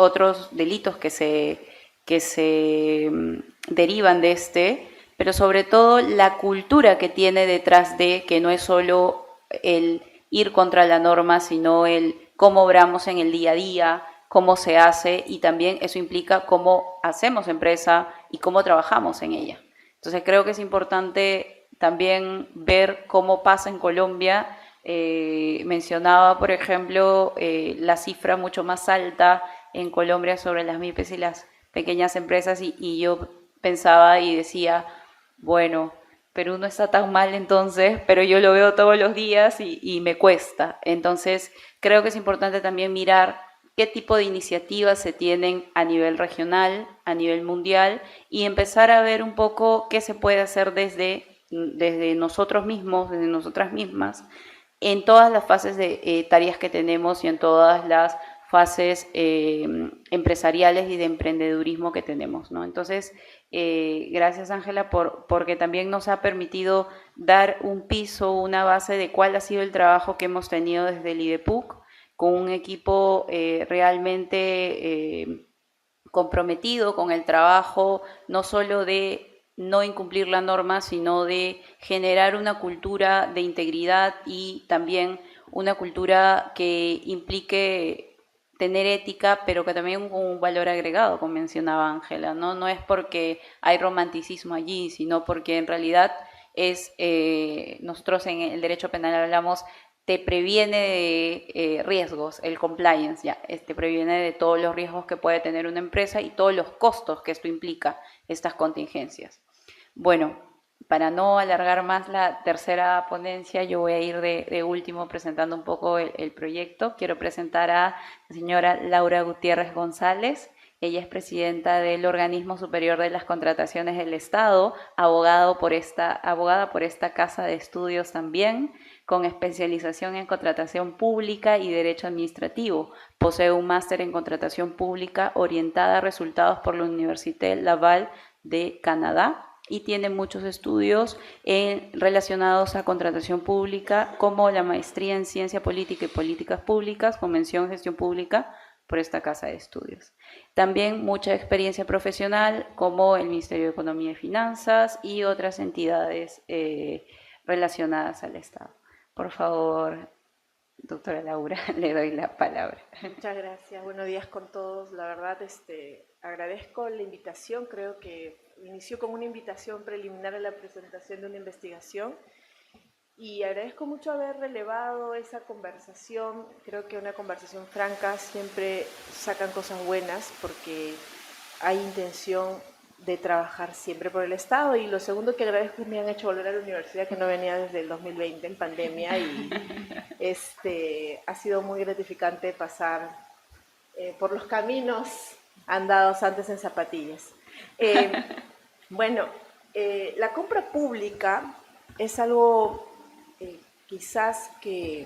delitos que se derivan de pero sobre todo la cultura que tiene detrás de, que no es solo el ir contra la norma, sino el cómo obramos en el día a día, cómo se hace, y también eso implica cómo hacemos empresa y cómo trabajamos en ella. Entonces creo que es importante también ver cómo pasa en Colombia. Mencionaba, por ejemplo, la cifra mucho más alta en Colombia sobre las MIPES y las pequeñas empresas, y yo pensaba y decía, bueno, Perú no está tan mal entonces, pero yo lo veo todos los días y me cuesta. Entonces creo que es importante también mirar qué tipo de iniciativas se tienen a nivel regional, a nivel mundial, y empezar a ver un poco qué se puede hacer desde nosotros mismos, desde nosotras mismas, en todas las fases de tareas que tenemos y en todas las fases empresariales y de emprendedurismo que tenemos, ¿no? Entonces, gracias, Ángela, porque también nos ha permitido dar un piso, una base de cuál ha sido el trabajo que hemos tenido desde el IDEPUC, con un equipo realmente comprometido con el trabajo, no solo de no incumplir la norma, sino de generar una cultura de integridad, y también una cultura que implique tener ética, pero que también con un valor agregado, como mencionaba Ángela, ¿no? No es porque hay romanticismo allí, sino porque en realidad nosotros en el derecho penal hablamos, te previene de riesgos, el compliance, te previene de todos los riesgos que puede tener una empresa y todos los costos que esto implica, estas contingencias. Bueno, para no alargar más la tercera ponencia, yo voy a ir de último presentando un poco el proyecto. Quiero presentar a la señora Laura Gutiérrez González. Ella es presidenta del Organismo Superior de las Contrataciones del Estado, abogada por esta casa de estudios también. con especialización en contratación pública y derecho administrativo. Posee un máster en contratación pública orientada a resultados por la Université Laval de Canadá y tiene muchos estudios relacionados a contratación pública, como la maestría en Ciencia Política y Políticas Públicas, con mención en Gestión Pública por esta casa de estudios. También mucha experiencia profesional, como el Ministerio de Economía y Finanzas y otras entidades relacionadas al Estado. Por favor, doctora Laura, le doy la palabra. Muchas gracias, buenos días con todos. La verdad, agradezco la invitación, creo que inició con una invitación preliminar a la presentación de una investigación y agradezco mucho haber relevado esa conversación. Creo que una conversación franca siempre sacan cosas buenas porque hay intención de trabajar siempre por el Estado. Y lo segundo que agradezco es que me han hecho volver a la universidad, que no venía desde el 2020 en pandemia, y ha sido muy gratificante pasar por los caminos andados antes en zapatillas. Bueno, la compra pública es algo quizás que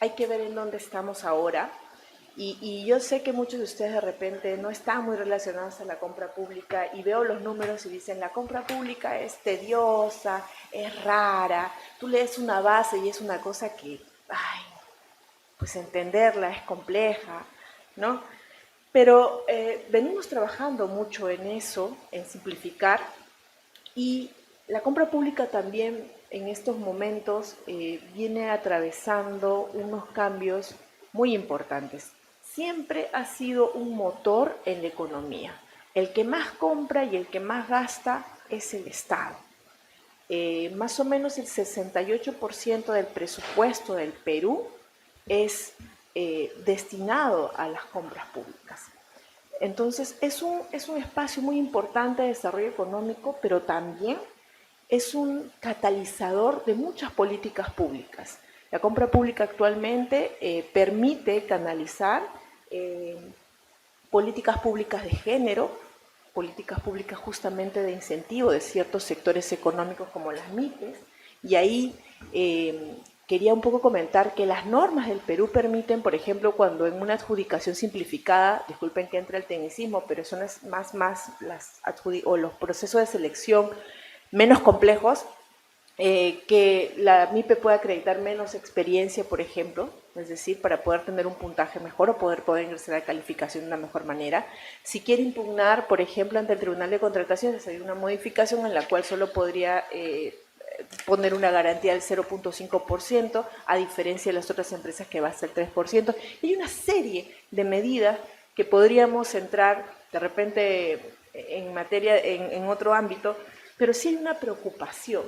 hay que ver en dónde estamos ahora. Y yo sé que muchos de ustedes de repente no están muy relacionados a la compra pública y veo los números y dicen la compra pública es tediosa, es rara, tú lees una base y es una cosa que, pues entenderla es compleja, ¿no? Pero venimos trabajando mucho en eso, en simplificar, y la compra pública también en estos momentos viene atravesando unos cambios muy importantes. Siempre ha sido un motor en la economía. El que más compra y el que más gasta es el Estado. Más o menos el 68% del presupuesto del Perú es destinado a las compras públicas. Entonces es un espacio muy importante de desarrollo económico, pero también es un catalizador de muchas políticas públicas. La compra pública actualmente permite canalizar políticas públicas de género, políticas públicas justamente de incentivo de ciertos sectores económicos como las MIPES, y ahí quería un poco comentar que las normas del Perú permiten, por ejemplo, cuando en una adjudicación simplificada, disculpen que entre el tecnicismo, pero son más los procesos de selección menos complejos, que la MIPE pueda acreditar menos experiencia, por ejemplo, es decir, para poder tener un puntaje mejor o poder ingresar a calificación de una mejor manera. Si quiere impugnar, por ejemplo, ante el Tribunal de Contrataciones, hay una modificación en la cual solo podría poner una garantía del 0.5%, a diferencia de las otras empresas que va hasta el 3%. Y hay una serie de medidas que podríamos entrar de repente en materia, en otro ámbito, pero sí hay una preocupación.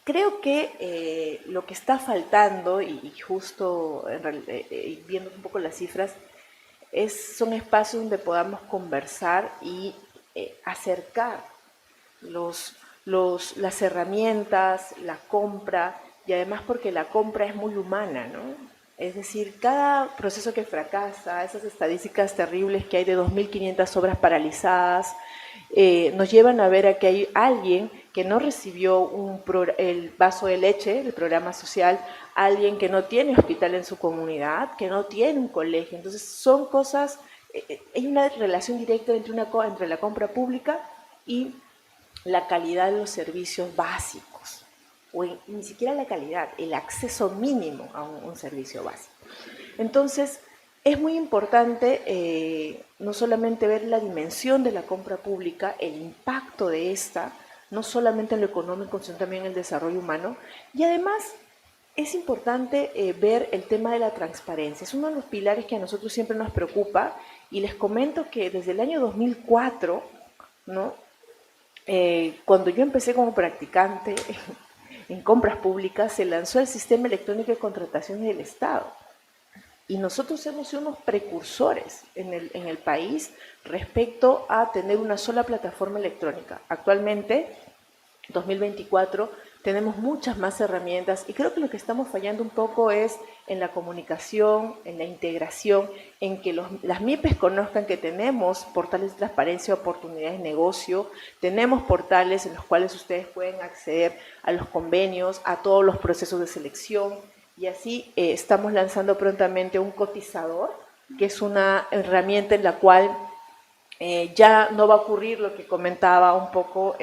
Creo que lo que está faltando, y justo viendo un poco las cifras, son espacios donde podamos conversar y acercar las herramientas, la compra, y además porque la compra es muy humana, ¿no? Es decir, cada proceso que fracasa, esas estadísticas terribles que hay de 2.500 obras paralizadas, nos llevan a ver a que hay alguien que no recibió el vaso de leche del programa social, alguien que no tiene hospital en su comunidad, que no tiene un colegio. Entonces son cosas, hay una relación directa entre la compra pública y la calidad de los servicios básicos, o ni siquiera la calidad, el acceso mínimo a un servicio básico. Entonces, es muy importante no solamente ver la dimensión de la compra pública, el impacto de esta, no solamente en lo económico, sino también en el desarrollo humano, y además es importante ver el tema de la transparencia. Es uno de los pilares que a nosotros siempre nos preocupa, y les comento que desde el año 2004, ¿no? Cuando yo empecé como practicante en compras públicas, se lanzó el Sistema Electrónico de Contrataciones del Estado. Y nosotros hemos sido unos precursores en el país respecto a tener una sola plataforma electrónica. Actualmente, 2024, tenemos muchas más herramientas y creo que lo que estamos fallando un poco es en la comunicación, en la integración, en que las MIPES conozcan que tenemos portales de transparencia, oportunidades de negocio, tenemos portales en los cuales ustedes pueden acceder a los convenios, a todos los procesos de selección, y así estamos lanzando prontamente un cotizador, que es una herramienta en la cual ya no va a ocurrir lo que comentaba un poco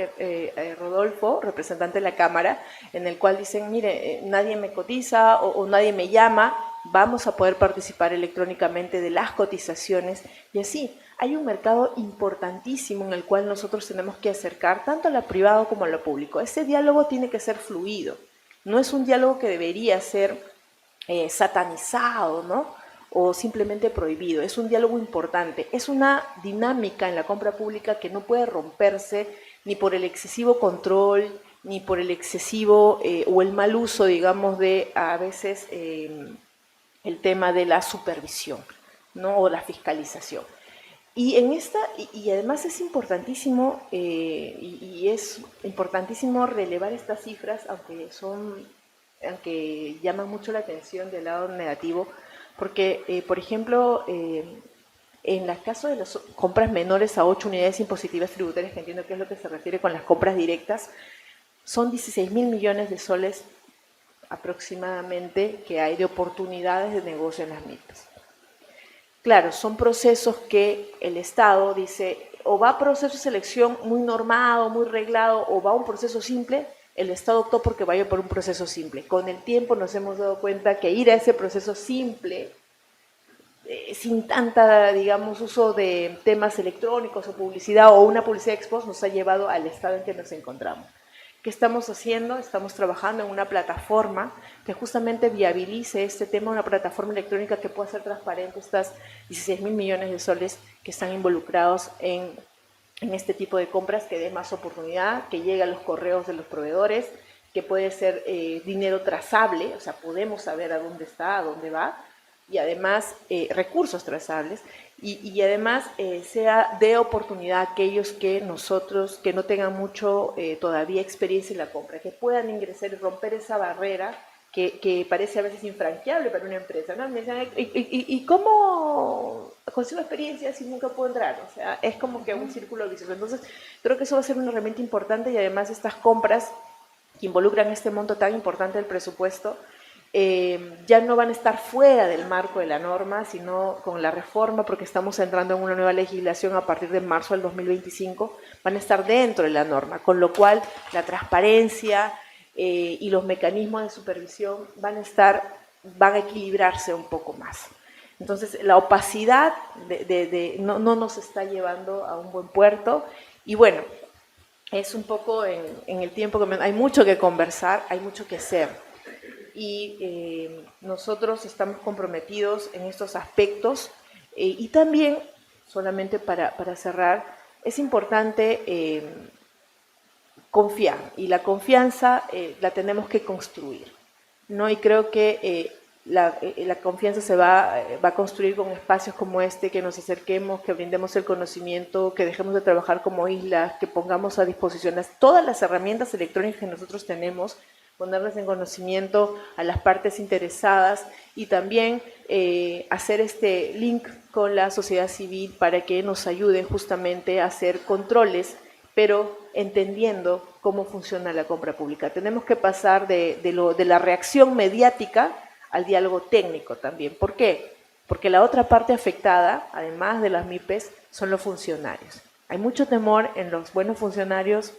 Rodolfo, representante de la Cámara, en el cual dicen, mire, nadie me cotiza o nadie me llama, vamos a poder participar electrónicamente de las cotizaciones, y así hay un mercado importantísimo en el cual nosotros tenemos que acercar tanto a lo privado como a lo público. Ese diálogo tiene que ser fluido, no es un diálogo que debería ser satanizado, ¿no? O simplemente prohibido. Es un diálogo importante, es una dinámica en la compra pública que no puede romperse ni por el excesivo control, ni por el excesivo o el mal uso, digamos, de a veces el tema de la supervisión, ¿no? O la fiscalización. Y en esta, y además es importantísimo, y es importantísimo relevar estas cifras, aunque llaman mucho la atención del lado negativo, porque, por ejemplo, en el caso de las compras menores a 8 unidades impositivas tributarias, que entiendo que es lo que se refiere con las compras directas, son 16.000 millones de soles aproximadamente que hay de oportunidades de negocio en las MIPES. Claro, son procesos que el Estado dice, o va a proceso de selección muy normado, muy reglado, o va a un proceso simple. El Estado optó porque vaya por un proceso simple. Con el tiempo nos hemos dado cuenta que ir a ese proceso simple, sin tanta, digamos, uso de temas electrónicos o publicidad o una publicidad ex post, nos ha llevado al estado en que nos encontramos. ¿Qué estamos haciendo? Estamos trabajando en una plataforma que justamente viabilice este tema, una plataforma electrónica que pueda hacer transparente estas 16.000 millones de soles que están involucrados en este tipo de compras, que dé más oportunidad, que llegue a los correos de los proveedores, que puede ser dinero trazable, o sea, podemos saber a dónde está, a dónde va, y además recursos trazables, y además sea de oportunidad a aquellos que no tengan mucho todavía experiencia en la compra, que puedan ingresar y romper esa barrera que parece a veces infranqueable para una empresa, ¿no? Me dicen, ¿y cómo consigo experiencia si nunca puedo entrar? O sea, es como que un círculo vicioso. Entonces, creo que eso va a ser una herramienta importante, y además estas compras que involucran este monto tan importante del presupuesto, ya no van a estar fuera del marco de la norma, sino con la reforma, porque estamos entrando en una nueva legislación a partir de marzo del 2025, van a estar dentro de la norma, con lo cual la transparencia y los mecanismos de supervisión van a equilibrarse un poco más. Entonces, la opacidad no nos está llevando a un buen puerto, y bueno, es un poco en el tiempo que hay mucho que conversar, hay mucho que hacer, y nosotros estamos comprometidos en estos aspectos, y también, solamente para cerrar, es importante confiar, y la confianza la tenemos que construir, ¿no? Y creo que la confianza se va a construir con espacios como este, que nos acerquemos, que brindemos el conocimiento, que dejemos de trabajar como islas, que pongamos a disposición todas las herramientas electrónicas que nosotros tenemos, ponerles en conocimiento a las partes interesadas, y también hacer este link con la sociedad civil para que nos ayuden justamente a hacer controles, pero entendiendo cómo funciona la compra pública. Tenemos que pasar de la reacción mediática al diálogo técnico también. ¿Por qué? Porque la otra parte afectada, además de las MIPES, son los funcionarios. Hay mucho temor en los buenos funcionarios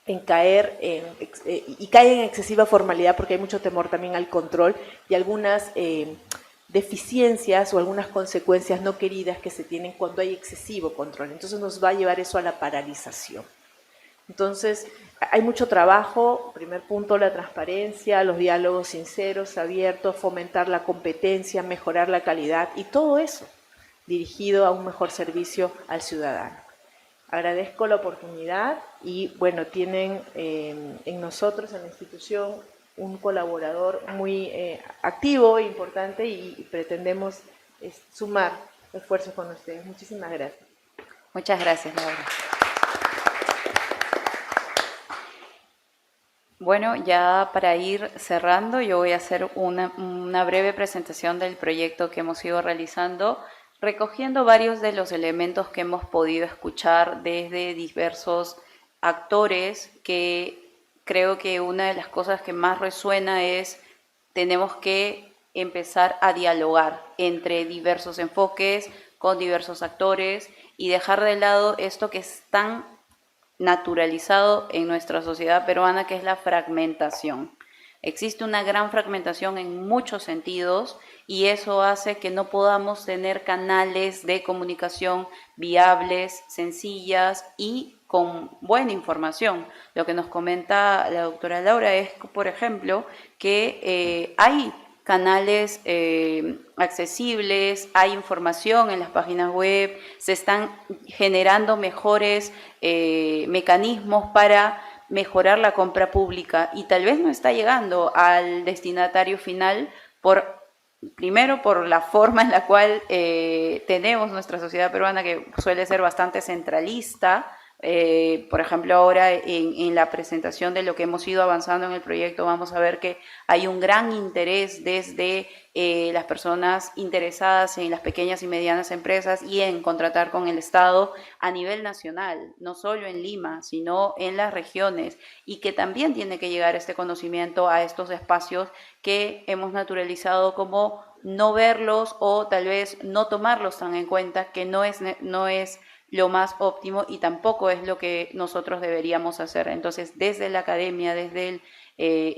en caer y caen en excesiva formalidad, porque hay mucho temor también al control y algunas deficiencias o algunas consecuencias no queridas que se tienen cuando hay excesivo control. Entonces nos va a llevar eso a la paralización. Entonces, hay mucho trabajo. Primer punto, la transparencia, los diálogos sinceros, abiertos, fomentar la competencia, mejorar la calidad, y todo eso dirigido a un mejor servicio al ciudadano. Agradezco la oportunidad, y bueno, tienen en nosotros, en la institución, un colaborador muy activo e importante, y pretendemos sumar esfuerzos con ustedes. Muchísimas gracias. Muchas gracias, Laura. Bueno, ya para ir cerrando, yo voy a hacer una breve presentación del proyecto que hemos ido realizando, recogiendo varios de los elementos que hemos podido escuchar desde diversos actores, que creo que una de las cosas que más resuena es tenemos que empezar a dialogar entre diversos enfoques, con diversos actores y dejar de lado esto que es tan naturalizado en nuestra sociedad peruana, que es la fragmentación. Existe una gran fragmentación en muchos sentidos y eso hace que no podamos tener canales de comunicación viables, sencillas y con buena información. Lo que nos comenta la doctora Laura es, por ejemplo, que hay canales accesibles, hay información en las páginas web, se están generando mejores mecanismos para mejorar la compra pública y tal vez no está llegando al destinatario final primero por la forma en la cual tenemos nuestra sociedad peruana, que suele ser bastante centralista. Por ejemplo, ahora en la presentación de lo que hemos ido avanzando en el proyecto, vamos a ver que hay un gran interés desde las personas interesadas en las pequeñas y medianas empresas y en contratar con el Estado a nivel nacional, no solo en Lima, sino en las regiones, y que también tiene que llegar este conocimiento a estos espacios que hemos naturalizado como no verlos o tal vez no tomarlos tan en cuenta, que no es lo más óptimo y tampoco es lo que nosotros deberíamos hacer. Entonces, desde la academia, desde el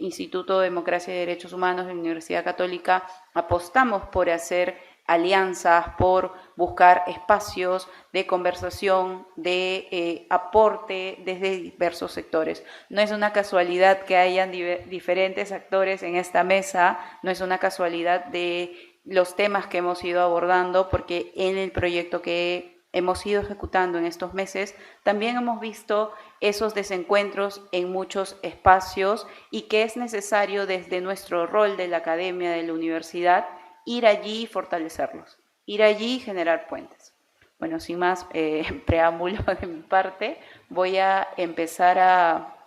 Instituto de Democracia y Derechos Humanos de la Universidad Católica, apostamos por hacer alianzas, por buscar espacios de conversación, de aporte desde diversos sectores. No es una casualidad que hayan diferentes actores en esta mesa, no es una casualidad de los temas que hemos ido abordando, porque en el proyecto que hemos ido ejecutando en estos meses, también hemos visto esos desencuentros en muchos espacios y que es necesario desde nuestro rol de la academia, de la universidad, ir allí y fortalecerlos, ir allí y generar puentes. Bueno, sin más preámbulo de mi parte, voy a empezar a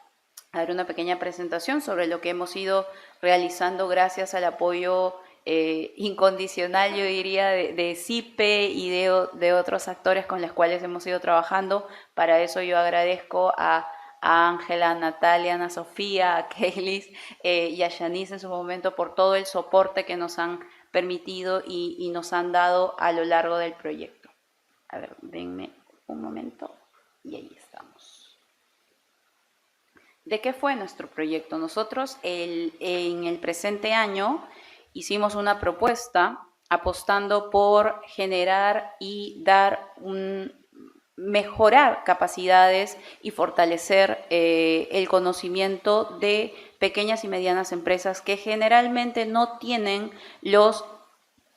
dar una pequeña presentación sobre lo que hemos ido realizando gracias al apoyo incondicional, yo diría, de CIPE y de otros actores con los cuales hemos ido trabajando. Para eso yo agradezco a Ángela, a Natalia, a Ana Sofía, a Keilis y a Shanice en su momento por todo el soporte que nos han permitido y nos han dado a lo largo del proyecto. A ver, denme un momento y ahí estamos. ¿De qué fue nuestro proyecto? Nosotros en el presente año hicimos una propuesta apostando por generar y mejorar capacidades y fortalecer el conocimiento de pequeñas y medianas empresas que generalmente no tienen los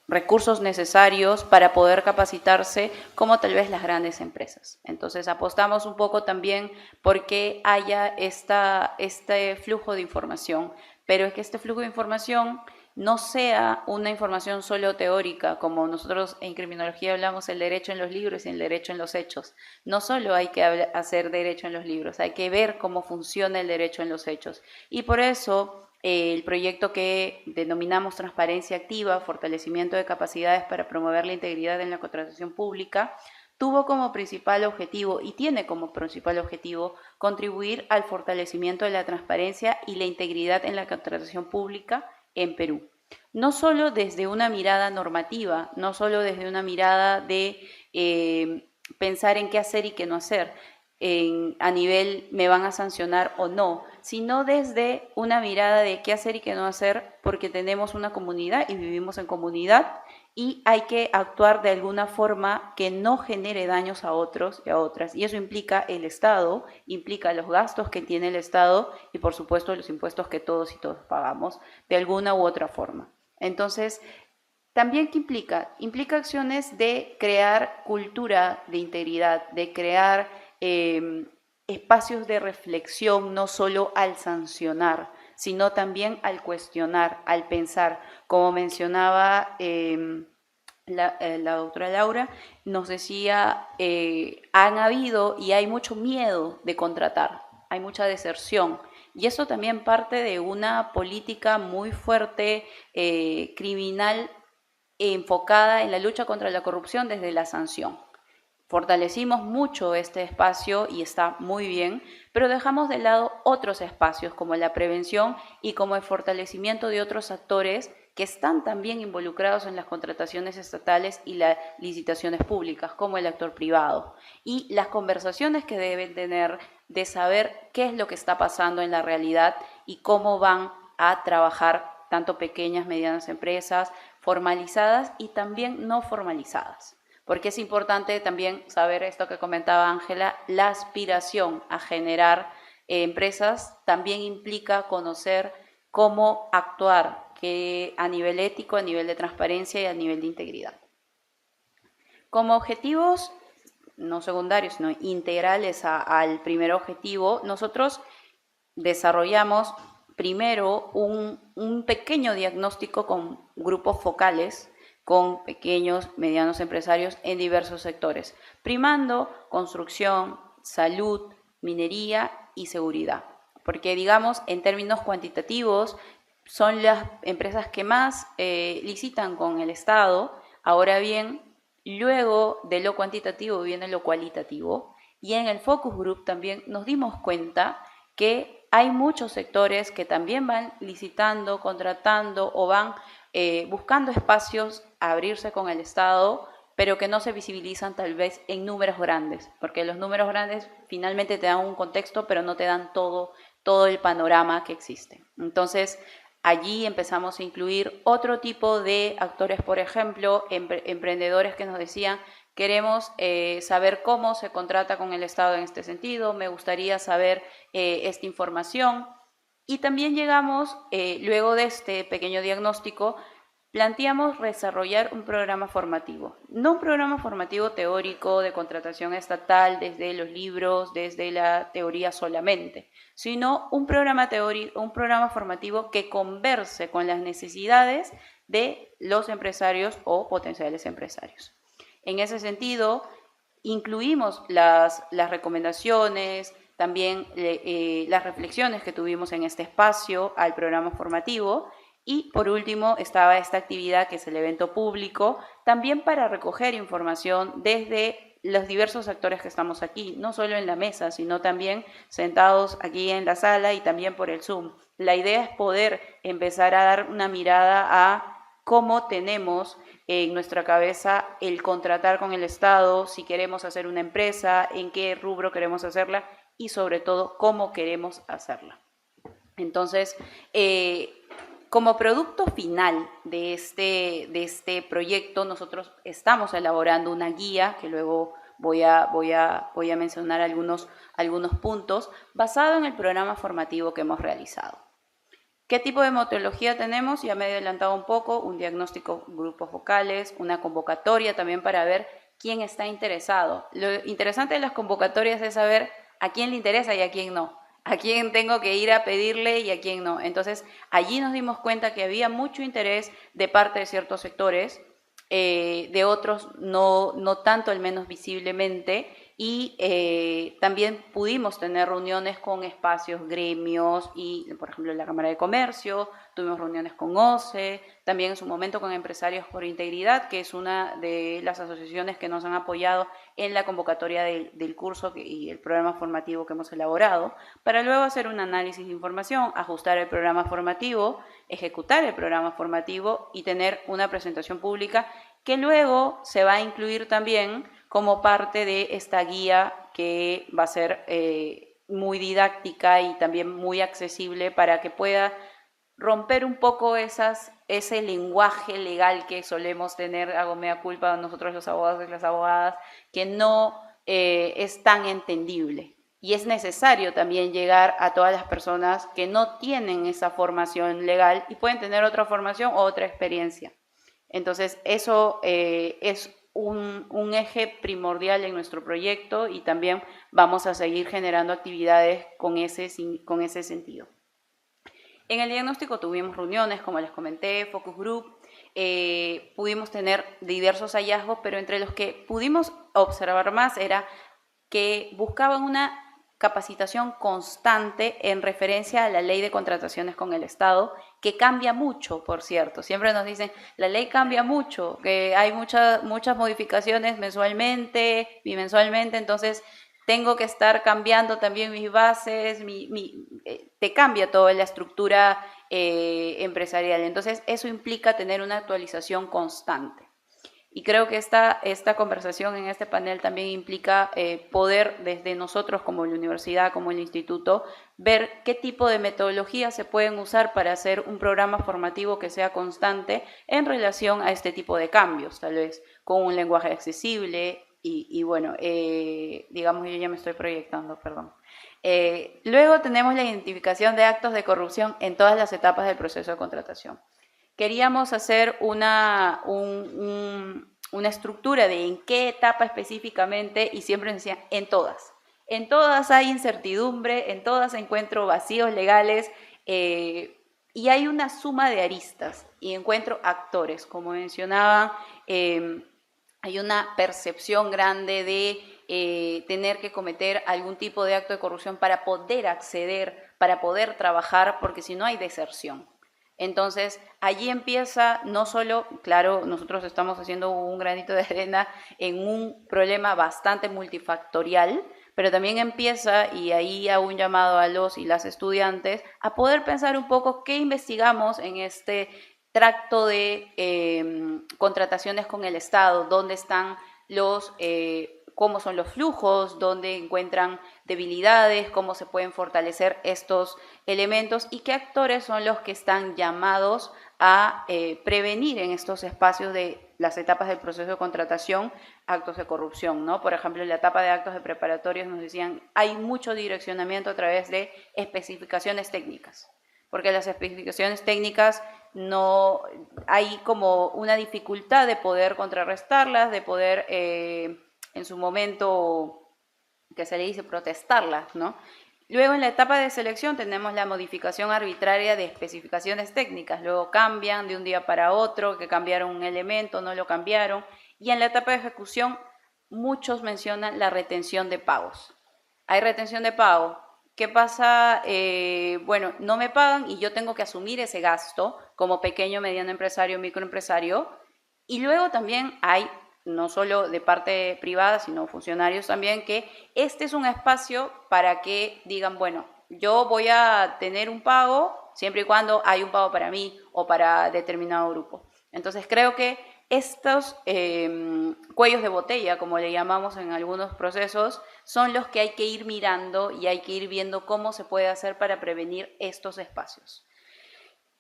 recursos necesarios para poder capacitarse como tal vez las grandes empresas. Entonces apostamos un poco también porque haya este flujo de información, pero es que este flujo de información no sea una información solo teórica, como nosotros en criminología hablamos el derecho en los libros y el derecho en los hechos. No solo hay que hacer derecho en los libros, hay que ver cómo funciona el derecho en los hechos. Y por eso el proyecto que denominamos Transparencia Activa, Fortalecimiento de Capacidades para Promover la Integridad en la Contratación Pública, tuvo como principal objetivo y tiene como principal objetivo contribuir al fortalecimiento de la transparencia y la integridad en la contratación pública en Perú. No solo desde una mirada normativa, no solo desde una mirada de pensar en qué hacer y qué no hacer, a nivel me van a sancionar o no, sino desde una mirada de qué hacer y qué no hacer, porque tenemos una comunidad y vivimos en comunidad y hay que actuar de alguna forma que no genere daños a otros y a otras. Y eso implica el Estado, implica los gastos que tiene el Estado y por supuesto los impuestos que todos y todas pagamos de alguna u otra forma. Entonces, también ¿qué implica? Implica acciones de crear cultura de integridad, de crear espacios de reflexión, no solo al sancionar, sino también al cuestionar, al pensar. Como mencionaba la doctora Laura, nos decía, han habido y hay mucho miedo de contratar, hay mucha deserción. y eso también parte de una política muy fuerte criminal enfocada en la lucha contra la corrupción desde la sanción. Fortalecimos mucho este espacio y está muy bien, pero dejamos de lado otros espacios como la prevención y como el fortalecimiento de otros actores que están también involucrados en las contrataciones estatales y las licitaciones públicas, como el actor privado. Y las conversaciones que deben tener de saber qué es lo que está pasando en la realidad y cómo van a trabajar tanto pequeñas, medianas empresas, formalizadas y también no formalizadas. Porque es importante también saber esto que comentaba Ángela, la aspiración a generar empresas también implica conocer cómo actuar que a nivel ético, a nivel de transparencia y a nivel de integridad. Como objetivos, no secundarios, sino integrales al primer objetivo, nosotros desarrollamos primero un pequeño diagnóstico con grupos focales, con pequeños, medianos empresarios en diversos sectores, primando construcción, salud, minería y seguridad. Porque, digamos, en términos cuantitativos, son las empresas que más licitan con el Estado. Ahora bien, luego de lo cuantitativo viene lo cualitativo, y en el Focus Group también nos dimos cuenta que hay muchos sectores que también van licitando, contratando o van buscando espacios a abrirse con el Estado, pero que no se visibilizan tal vez en números grandes, porque los números grandes finalmente te dan un contexto, pero no te dan todo el panorama que existe. Entonces, allí empezamos a incluir otro tipo de actores, por ejemplo, emprendedores que nos decían: queremos saber cómo se contrata con el Estado en este sentido, me gustaría saber esta información. Y también llegamos, luego de este pequeño diagnóstico, planteamos desarrollar un programa formativo. No un programa formativo teórico de contratación estatal desde los libros, desde la teoría solamente, sino un programa formativo que converse con las necesidades de los empresarios o potenciales empresarios. En ese sentido, incluimos las recomendaciones, también las reflexiones que tuvimos en este espacio al programa formativo, y por último estaba esta actividad que es el evento público, también para recoger información desde los diversos actores que estamos aquí, no solo en la mesa, sino también sentados aquí en la sala y también por el Zoom. La idea es poder empezar a dar una mirada a cómo tenemos en nuestra cabeza el contratar con el Estado, si queremos hacer una empresa, en qué rubro queremos hacerla y sobre todo cómo queremos hacerla. Entonces, como producto final de este proyecto, nosotros estamos elaborando una guía que luego voy a mencionar algunos puntos, basado en el programa formativo que hemos realizado. ¿Qué tipo de metodología tenemos? Ya me he adelantado un poco: un diagnóstico, grupos focales, una convocatoria también para ver quién está interesado. Lo interesante de las convocatorias es saber a quién le interesa y a quién no, a quién tengo que ir a pedirle y a quién no. Entonces, allí nos dimos cuenta que había mucho interés de parte de ciertos sectores, de otros no tanto, al menos visiblemente, y también pudimos tener reuniones con espacios, gremios, y por ejemplo la Cámara de Comercio, tuvimos reuniones con OCE, también en su momento con Empresarios por Integridad, que es una de las asociaciones que nos han apoyado en la convocatoria del curso y el programa formativo que hemos elaborado, para luego hacer un análisis de información, ajustar el programa formativo, ejecutar el programa formativo y tener una presentación pública que luego se va a incluir también como parte de esta guía, que va a ser muy didáctica y también muy accesible para que pueda romper un poco ese lenguaje legal que solemos tener, hago mea culpa nosotros los abogados y las abogadas, que no es tan entendible. Y es necesario también llegar a todas las personas que no tienen esa formación legal y pueden tener otra formación o otra experiencia. Entonces, eso es un eje primordial en nuestro proyecto, y también vamos a seguir generando actividades con ese sentido. En el diagnóstico tuvimos reuniones, como les comenté, focus group, pudimos tener diversos hallazgos, pero entre los que pudimos observar más era que buscaban una capacitación constante en referencia a la ley de contrataciones con el Estado, que cambia mucho, por cierto. Siempre nos dicen, la ley cambia mucho, que hay muchas modificaciones mensualmente, bimensualmente, entonces tengo que estar cambiando también mis bases, te cambia toda la estructura empresarial. Entonces, eso implica tener una actualización constante. Y creo que esta conversación en este panel también implica poder desde nosotros como la universidad, como el instituto, ver qué tipo de metodologías se pueden usar para hacer un programa formativo que sea constante en relación a este tipo de cambios, tal vez con un lenguaje accesible y bueno, digamos, yo ya me estoy proyectando, perdón. Luego tenemos la identificación de actos de corrupción en todas las etapas del proceso de contratación. Queríamos hacer una estructura de en qué etapa específicamente y siempre nos decían en todas. En todas hay incertidumbre, en todas encuentro vacíos legales y hay una suma de aristas y encuentro actores. Como mencionaba, hay una percepción grande de tener que cometer algún tipo de acto de corrupción para poder acceder, para poder trabajar, porque si no hay deserción. Entonces, allí empieza no solo, claro, nosotros estamos haciendo un granito de arena en un problema bastante multifactorial, pero también empieza, y ahí hago un llamado a los y las estudiantes, a poder pensar un poco qué investigamos en este tracto de contrataciones con el Estado, dónde están los cómo son los flujos, dónde encuentran debilidades, cómo se pueden fortalecer estos elementos y qué actores son los que están llamados a prevenir en estos espacios de las etapas del proceso de contratación actos de corrupción, ¿no? Por ejemplo, en la etapa de actos de preparatorios nos decían hay mucho direccionamiento a través de especificaciones técnicas, porque las especificaciones técnicas no hay como una dificultad de poder contrarrestarlas, de poder en su momento, que se le dice protestarlas, ¿no? Luego en la etapa de selección tenemos la modificación arbitraria de especificaciones técnicas, luego cambian de un día para otro, que cambiaron un elemento, no lo cambiaron, y en la etapa de ejecución muchos mencionan la retención de pagos. Hay retención de pago. ¿Qué pasa? Bueno, no me pagan y yo tengo que asumir ese gasto como pequeño, mediano empresario, microempresario, y luego también hay no solo de parte privada, sino funcionarios también, que este es un espacio para que digan, bueno, yo voy a tener un pago siempre y cuando hay un pago para mí o para determinado grupo. Entonces creo que estos cuellos de botella, como le llamamos en algunos procesos, son los que hay que ir mirando y hay que ir viendo cómo se puede hacer para prevenir estos espacios,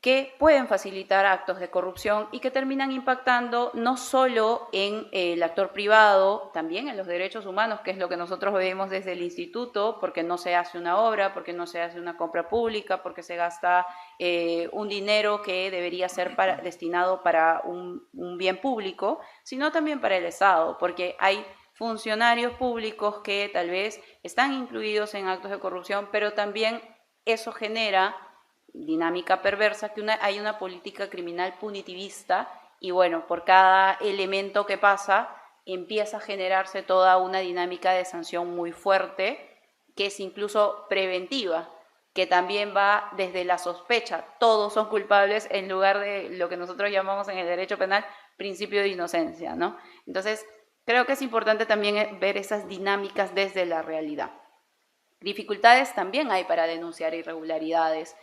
que pueden facilitar actos de corrupción y que terminan impactando no solo en el actor privado, también en los derechos humanos, que es lo que nosotros vemos desde el instituto, porque no se hace una obra, porque no se hace una compra pública, porque se gasta un dinero que debería ser destinado para un bien público, sino también para el Estado, porque hay funcionarios públicos que tal vez están incluidos en actos de corrupción, pero también eso genera dinámica perversa, que hay una política criminal punitivista y bueno, por cada elemento que pasa empieza a generarse toda una dinámica de sanción muy fuerte, que es incluso preventiva, que también va desde la sospecha, todos son culpables en lugar de lo que nosotros llamamos en el derecho penal principio de inocencia, ¿no? Entonces, creo que es importante también ver esas dinámicas desde la realidad. Dificultades también hay para denunciar irregularidades.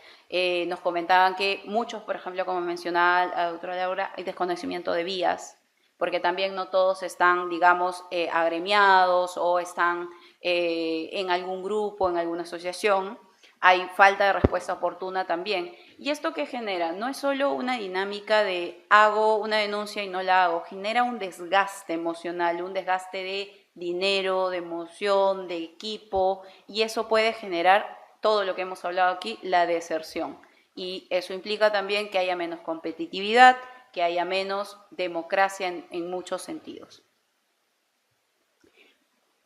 Nos comentaban que muchos, por ejemplo, como mencionaba la doctora Laura, hay desconocimiento de vías, porque también no todos están, digamos, agremiados o están en algún grupo, en alguna asociación. Hay falta de respuesta oportuna también. ¿Y esto qué genera? No es solo una dinámica de hago una denuncia y no la hago, genera un desgaste emocional, un desgaste de dinero, de emoción, de equipo, y eso puede generar todo lo que hemos hablado aquí, la deserción. Y eso implica también que haya menos competitividad, que haya menos democracia en muchos sentidos.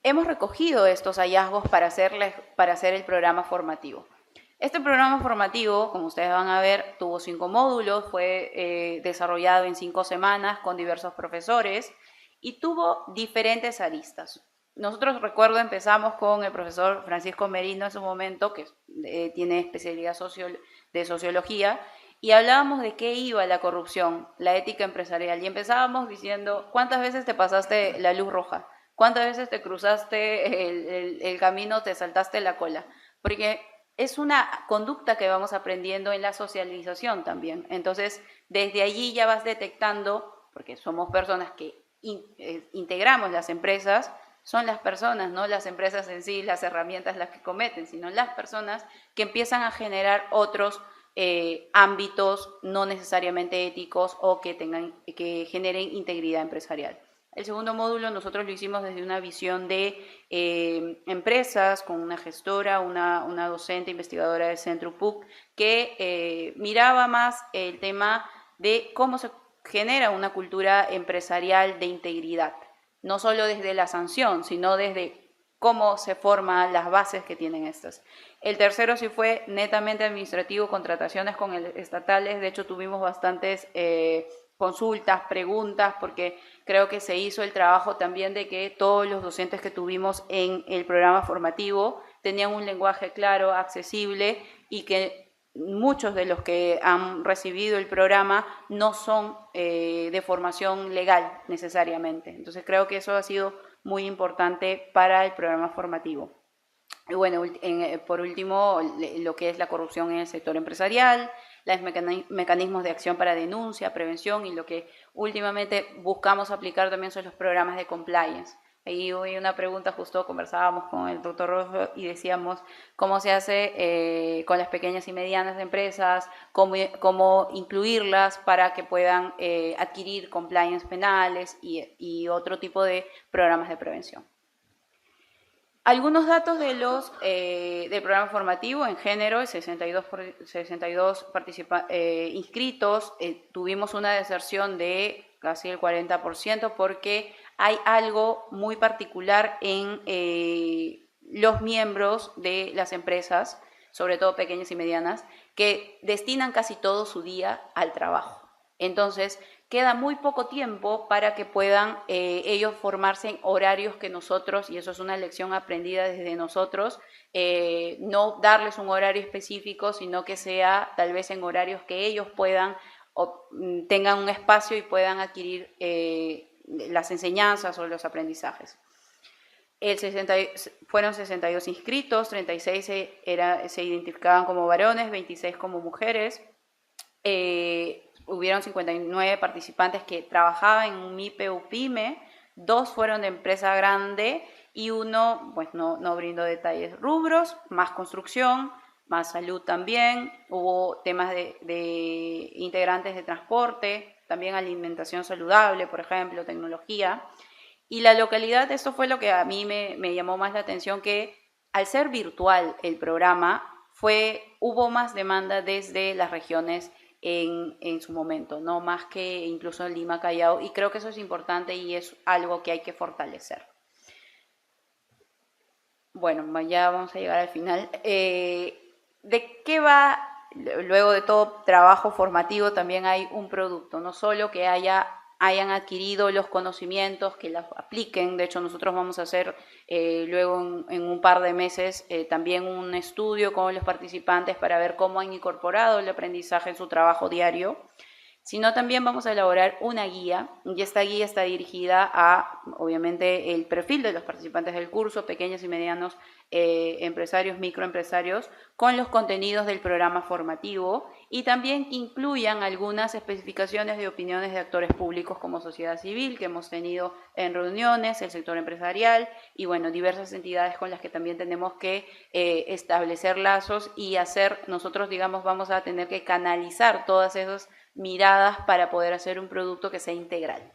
Hemos recogido estos hallazgos para hacer el programa formativo. Este programa formativo, como ustedes van a ver, tuvo 5 módulos, fue desarrollado en 5 semanas con diversos profesores y tuvo diferentes aristas. nosotros, recuerdo, empezamos con el profesor Francisco Merino en su momento, que tiene especialidad de sociología, y hablábamos de qué iba la corrupción, la ética empresarial, y empezábamos diciendo, ¿cuántas veces te pasaste la luz roja? ¿Cuántas veces te cruzaste el camino, te saltaste la cola? Porque es una conducta que vamos aprendiendo en la socialización también. Entonces, desde allí ya vas detectando, porque somos personas que integramos las empresas, son las personas, no las empresas en sí, las herramientas las que cometen, sino las personas que empiezan a generar otros ámbitos no necesariamente éticos o que generen integridad empresarial. El segundo módulo nosotros lo hicimos desde una visión de empresas, con una gestora, una docente investigadora del Centro PUC, que miraba más el tema de cómo se genera una cultura empresarial de integridad, no solo desde la sanción, sino desde cómo se forman las bases que tienen estas. El tercero sí fue netamente administrativo, contrataciones con estatales, de hecho tuvimos bastantes consultas, preguntas, porque creo que se hizo el trabajo también de que todos los docentes que tuvimos en el programa formativo tenían un lenguaje claro, accesible, y que muchos de los que han recibido el programa no son de formación legal necesariamente. Entonces creo que eso ha sido muy importante para el programa formativo. Y bueno, por último, lo que es la corrupción en el sector empresarial, los mecanismos de acción para denuncia, prevención, y lo que últimamente buscamos aplicar también son los programas de compliance. Ahí hubo una pregunta, justo conversábamos con el doctor Rojo y decíamos cómo se hace con las pequeñas y medianas empresas, cómo incluirlas para que puedan adquirir compliance penales y otro tipo de programas de prevención. Algunos datos del programa formativo en género, 62 inscritos, tuvimos una deserción de casi el 40% porque hay algo muy particular en los miembros de las empresas, sobre todo pequeñas y medianas, que destinan casi todo su día al trabajo. Entonces, queda muy poco tiempo para que puedan ellos formarse en horarios que nosotros, y eso es una lección aprendida desde nosotros, no darles un horario específico, sino que sea tal vez en horarios que ellos puedan o tengan un espacio y puedan adquirir las enseñanzas o los aprendizajes. Fueron 62 inscritos, 36 se identificaban como varones, 26 como mujeres. Hubieron 59 participantes que trabajaban en un MIPE o PYME, 2 fueron de empresa grande y uno, pues no brindo detalles, rubros, más construcción, más salud también, hubo temas de integrantes de transporte, también alimentación saludable, por ejemplo, tecnología. Y la localidad, esto fue lo que a mí me llamó más la atención, que al ser virtual el programa, hubo más demanda desde las regiones en su momento, no más que incluso en Lima, Callao, y creo que eso es importante y es algo que hay que fortalecer. Bueno, ya vamos a llegar al final. ¿De qué va? Luego de todo trabajo formativo también hay un producto, no solo que hayan adquirido los conocimientos, que los apliquen. De hecho, nosotros vamos a hacer luego en un par de meses también un estudio con los participantes para ver cómo han incorporado el aprendizaje en su trabajo diario, sino también vamos a elaborar una guía, y esta guía está dirigida a, obviamente, el perfil de los participantes del curso, pequeños y medianos empresarios, microempresarios, con los contenidos del programa formativo, y también que incluyan algunas especificaciones de opiniones de actores públicos como sociedad civil, que hemos tenido en reuniones, el sector empresarial, y bueno, diversas entidades con las que también tenemos que establecer lazos y nosotros, digamos, vamos a tener que canalizar todas esas miradas para poder hacer un producto que sea integral.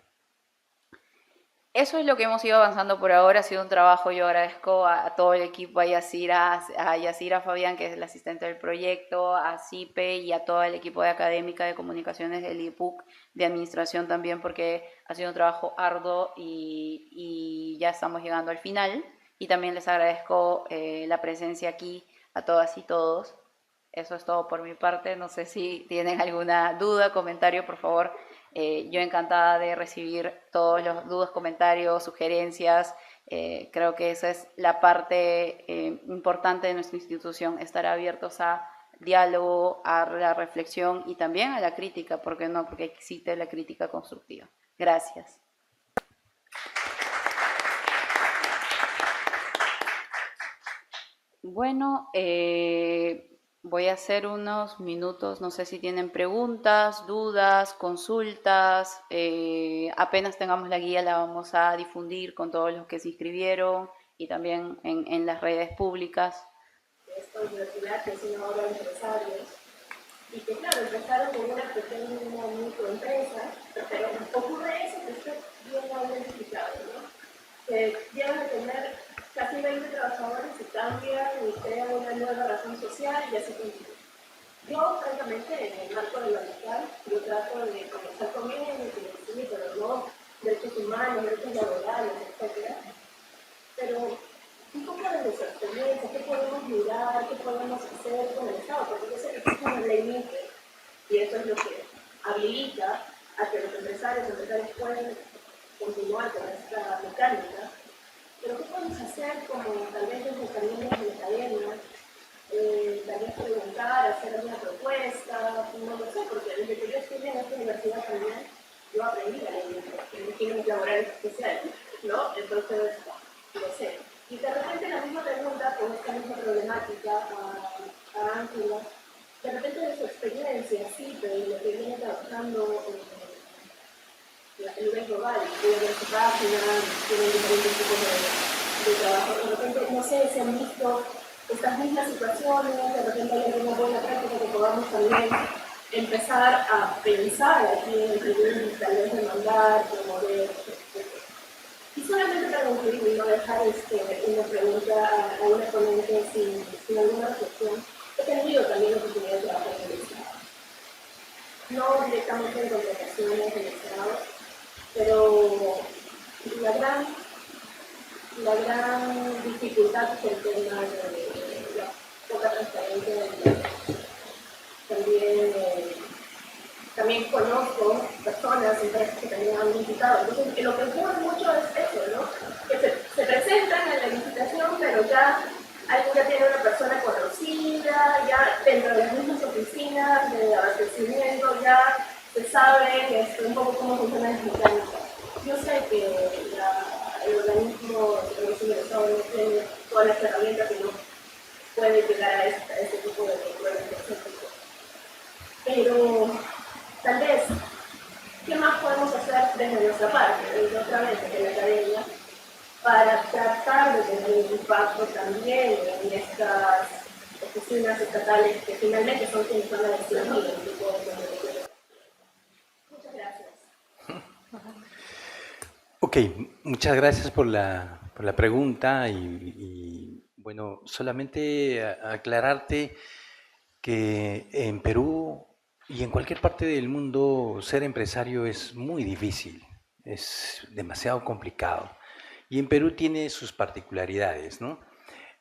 Eso es lo que hemos ido avanzando por ahora. Ha sido un trabajo, yo agradezco a todo el equipo, a Yacira Fabián, que es el asistente del proyecto, a CIPE y a todo el equipo de académica de comunicaciones del IPUC, de administración también, porque ha sido un trabajo arduo y ya estamos llegando al final. Y también les agradezco la presencia aquí a todas y todos. Eso es todo por mi parte. No sé si tienen alguna duda, comentario, por favor. Yo encantada de recibir todos los dudas, comentarios, sugerencias Creo que esa es la parte importante de nuestra institución, estar abiertos a diálogo, a la reflexión y también a la crítica, ¿por qué no? Porque existe la crítica constructiva. Gracias. Bueno, voy a hacer unos minutos, no sé si tienen preguntas, dudas, consultas. Apenas tengamos la guía la vamos a difundir con todos los que se inscribieron y también en las redes públicas. Esta universidad que es una obra de empresarios y que claro, empezaron con una pequeña microempresa, pero ocurre eso que usted bien lo ha explicado, ¿no? Que llegan a tener casi 20 trabajadores y cambian y crean una nueva razón social y así continúa. Yo, francamente, en el marco de lo local, yo trato de conversar con ellos, sí, pero no derechos humanos, derechos laborales, etc. Pero un poco de nuestra experiencia, qué podemos mirar, qué podemos hacer con el Estado, porque yo sé que existe una ley MIPE y eso es lo que habilita a que los empresarios puedan continuar con esta mecánica. Pero ¿qué podemos hacer como tal vez desde también desde la academia? Tal vez preguntar, hacer alguna propuesta, no lo sé, porque desde que yo estudié en esta universidad también, yo aprendí la ley en regímenes laborales especiales, ¿no? Entonces, no sé. Y de repente la misma pregunta, con esta misma problemática a Ángela, de repente de su experiencia, sí, pero de lo que viene trabajando a nivel global, puede ver su página, tienen diferentes tipos de trabajo. De repente, no sé si han visto estas mismas situaciones, de repente hay alguna buena práctica que podamos también empezar a pensar aquí en el Perú, tal vez demandar, promover, etc. Y solamente para concluir y no dejar una pregunta a una ponente sin alguna reflexión, he tenido también la oportunidad de trabajar en el Estado. No directamente en contrataciones en el Estado, pero la gran dificultad es el tema de la poca transparencia. También conozco personas, empresas que también han licitado. Entonces, lo que ocurre mucho es eso, ¿no? Que se presentan en la licitación, pero ya alguna tiene una persona conocida, ya dentro de las mismas oficinas de abastecimiento, ya se sabe un poco cómo funciona la mecánica. Yo sé que el organismo de producción del Estado no tiene todas las herramientas que no puede llegar a este tipo de control. Pero tal vez, ¿qué más podemos hacer desde nuestra parte, desde otra vez, desde la academia, para tratar de tener un impacto también en estas oficinas estatales que finalmente son quienes van a decidir el tipo de comunicación? Muchas gracias. Ok, muchas gracias por la pregunta y bueno, solamente aclararte que en Perú y en cualquier parte del mundo ser empresario es muy difícil, es demasiado complicado. Y en Perú tiene sus particularidades, ¿no?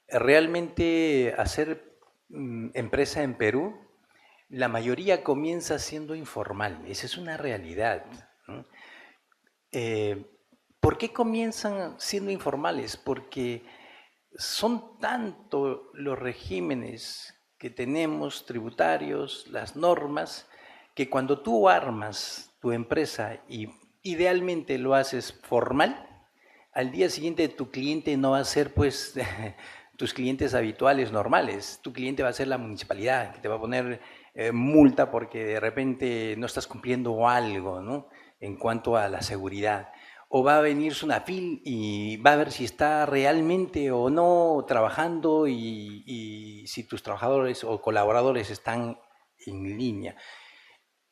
Realmente hacer empresa en Perú, la mayoría comienza siendo informal, esa es una realidad, ¿no? ¿Por qué comienzan siendo informales? Porque son tanto los regímenes que tenemos tributarios, las normas, que cuando tú armas tu empresa y idealmente lo haces formal, al día siguiente tu cliente no va a ser pues tus clientes habituales normales, tu cliente va a ser la municipalidad, que te va a poner multa porque de repente no estás cumpliendo algo, ¿no? En cuanto a la seguridad. O va a venir Sunafil y va a ver si está realmente o no trabajando y si tus trabajadores o colaboradores están en línea.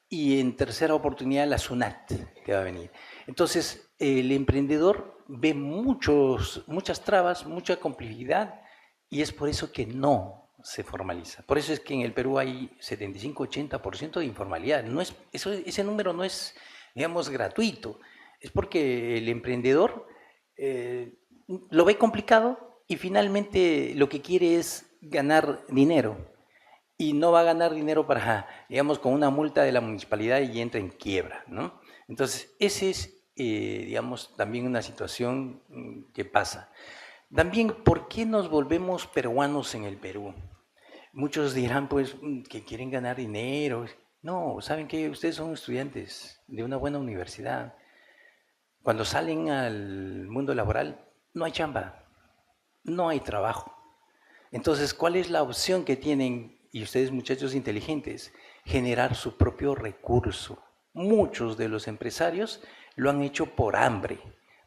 Y en tercera oportunidad la SUNAT te va a venir. Entonces el emprendedor ve muchas trabas, mucha complejidad y es por eso que no se formaliza. Por eso es que en el Perú hay 75-80% de informalidad. Ese número no es, digamos, gratuito. Es porque el emprendedor lo ve complicado y finalmente lo que quiere es ganar dinero. Y no va a ganar dinero para, digamos, con una multa de la municipalidad y entra en quiebra, ¿no? Entonces, ese es digamos, también una situación que pasa. También, ¿por qué nos volvemos peruanos en el Perú? Muchos dirán, pues, que quieren ganar dinero. No, ¿saben qué? Ustedes son estudiantes de una buena universidad. Cuando salen al mundo laboral, no hay chamba, no hay trabajo. Entonces, ¿cuál es la opción que tienen, y ustedes muchachos inteligentes? Generar su propio recurso. Muchos de los empresarios lo han hecho por hambre,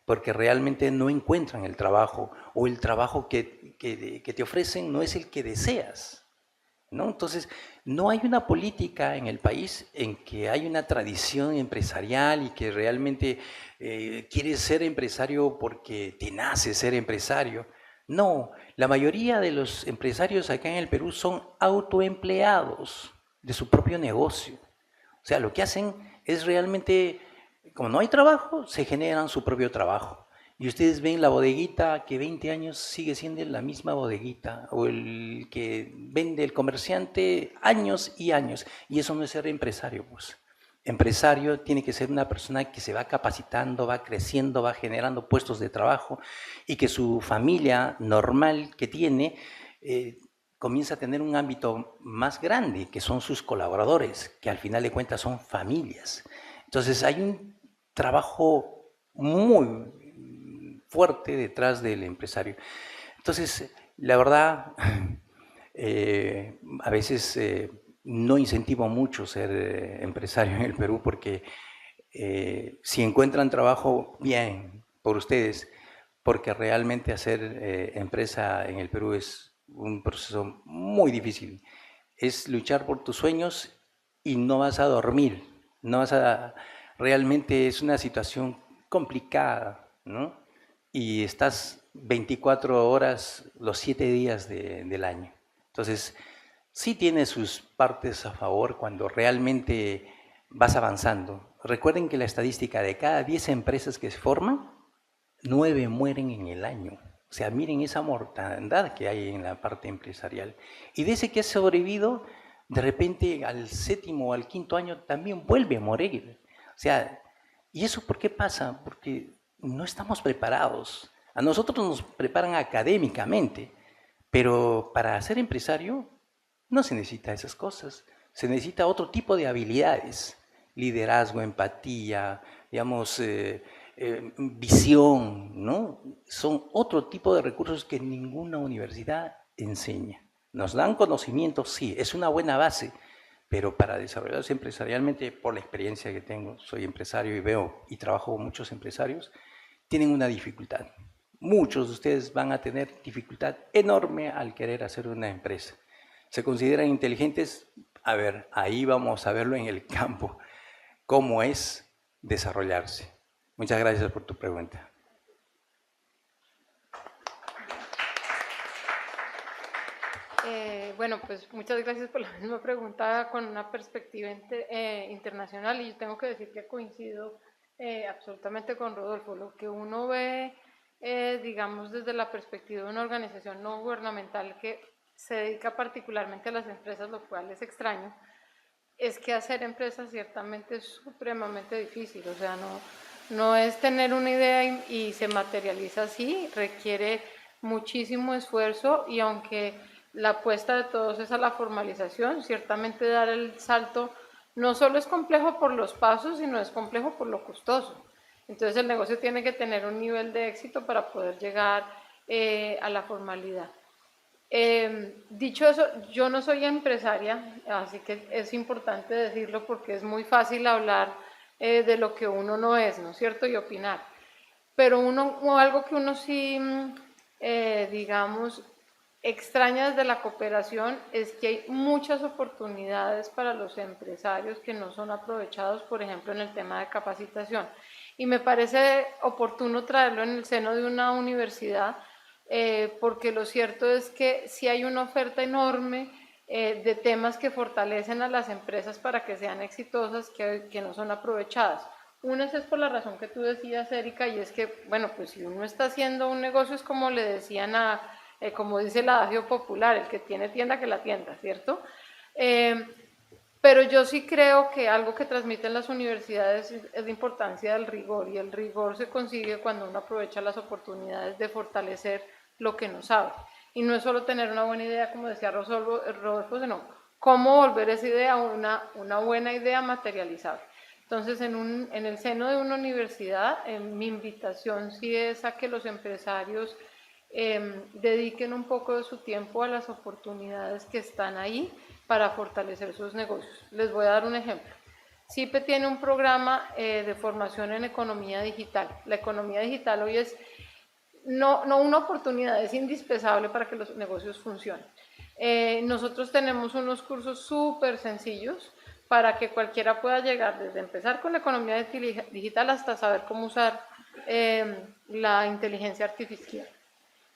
porque realmente no encuentran el trabajo o el trabajo que te ofrecen no es el que deseas, ¿no? Entonces, no hay una política en el país en que hay una tradición empresarial y que realmente quieres ser empresario porque te nace ser empresario. No, la mayoría de los empresarios acá en el Perú son autoempleados de su propio negocio. O sea, lo que hacen es realmente, como no hay trabajo, se generan su propio trabajo. Y ustedes ven la bodeguita que 20 años sigue siendo la misma bodeguita, o el que vende el comerciante años y años. Y eso no es ser empresario, pues. Empresario tiene que ser una persona que se va capacitando, va creciendo, va generando puestos de trabajo y que su familia normal que tiene comienza a tener un ámbito más grande, que son sus colaboradores, que al final de cuentas son familias. Entonces hay un trabajo muy fuerte detrás del empresario. Entonces, la verdad, a veces no incentivo mucho ser empresario en el Perú porque si encuentran trabajo, bien, por ustedes, porque realmente hacer empresa en el Perú es un proceso muy difícil. Es luchar por tus sueños y no vas a dormir, no vas a... Realmente es una situación complicada, ¿no? Y estás 24 horas los 7 días del año. Entonces, sí tiene sus partes a favor cuando realmente vas avanzando. Recuerden que la estadística de cada 10 empresas que se forman, 9 mueren en el año. O sea, miren esa mortandad que hay en la parte empresarial. Y de ese que ha sobrevivido, de repente al 7º o al 5º año también vuelve a morir. O sea, ¿y eso por qué pasa? Porque no estamos preparados. A nosotros nos preparan académicamente, pero para ser empresario no se necesita esas cosas. Se necesita otro tipo de habilidades, liderazgo, empatía, digamos, visión, ¿no? Son otro tipo de recursos que ninguna universidad enseña. Nos dan conocimiento, sí, es una buena base, pero para desarrollarse empresarialmente, por la experiencia que tengo, soy empresario y veo y trabajo con muchos empresarios, tienen una dificultad. Muchos de ustedes van a tener dificultad enorme al querer hacer una empresa. ¿Se consideran inteligentes? A ver, ahí vamos a verlo en el campo, cómo es desarrollarse. Muchas gracias por tu pregunta. Bueno, pues muchas gracias por la misma pregunta con una perspectiva internacional, y yo tengo que decir que coincido absolutamente con Rodolfo. Lo que uno ve, digamos, desde la perspectiva de una organización no gubernamental que se dedica particularmente a las empresas, lo cual es extraño, es que hacer empresas ciertamente es supremamente difícil. O sea, no es tener una idea y se materializa así, requiere muchísimo esfuerzo, y aunque la apuesta de todos es a la formalización, ciertamente dar el salto no solo es complejo por los pasos, sino es complejo por lo costoso. Entonces el negocio tiene que tener un nivel de éxito para poder llegar a la formalidad. Dicho eso, yo no soy empresaria, así que es importante decirlo porque es muy fácil hablar de lo que uno no es, ¿no es cierto? Y opinar. Pero algo que uno sí, digamos, extraña desde la cooperación es que hay muchas oportunidades para los empresarios que no son aprovechados, por ejemplo, en el tema de capacitación. Y me parece oportuno traerlo en el seno de una universidad, porque lo cierto es que sí hay una oferta enorme de temas que fortalecen a las empresas para que sean exitosas, que no son aprovechadas. Una es por la razón que tú decías, Erika, y es que, bueno, pues si uno está haciendo un negocio es como le decían como dice el adagio popular, el que tiene tienda que la tienda, ¿cierto? Pero yo sí creo que algo que transmiten las universidades es la importancia del rigor, y el rigor se consigue cuando uno aprovecha las oportunidades de fortalecer lo que no sabe. Y no es solo tener una buena idea, como decía Rodolfo, sino cómo volver esa idea una buena idea materializable. Entonces, en el seno de una universidad, mi invitación sí es a que los empresarios dediquen un poco de su tiempo a las oportunidades que están ahí para fortalecer sus negocios. Les voy a dar un ejemplo. CIPE tiene un programa de formación en economía digital. La economía digital hoy es no una oportunidad, es indispensable para que los negocios funcionen. Nosotros tenemos unos cursos súper sencillos para que cualquiera pueda llegar, desde empezar con la economía digital hasta saber cómo usar la inteligencia artificial.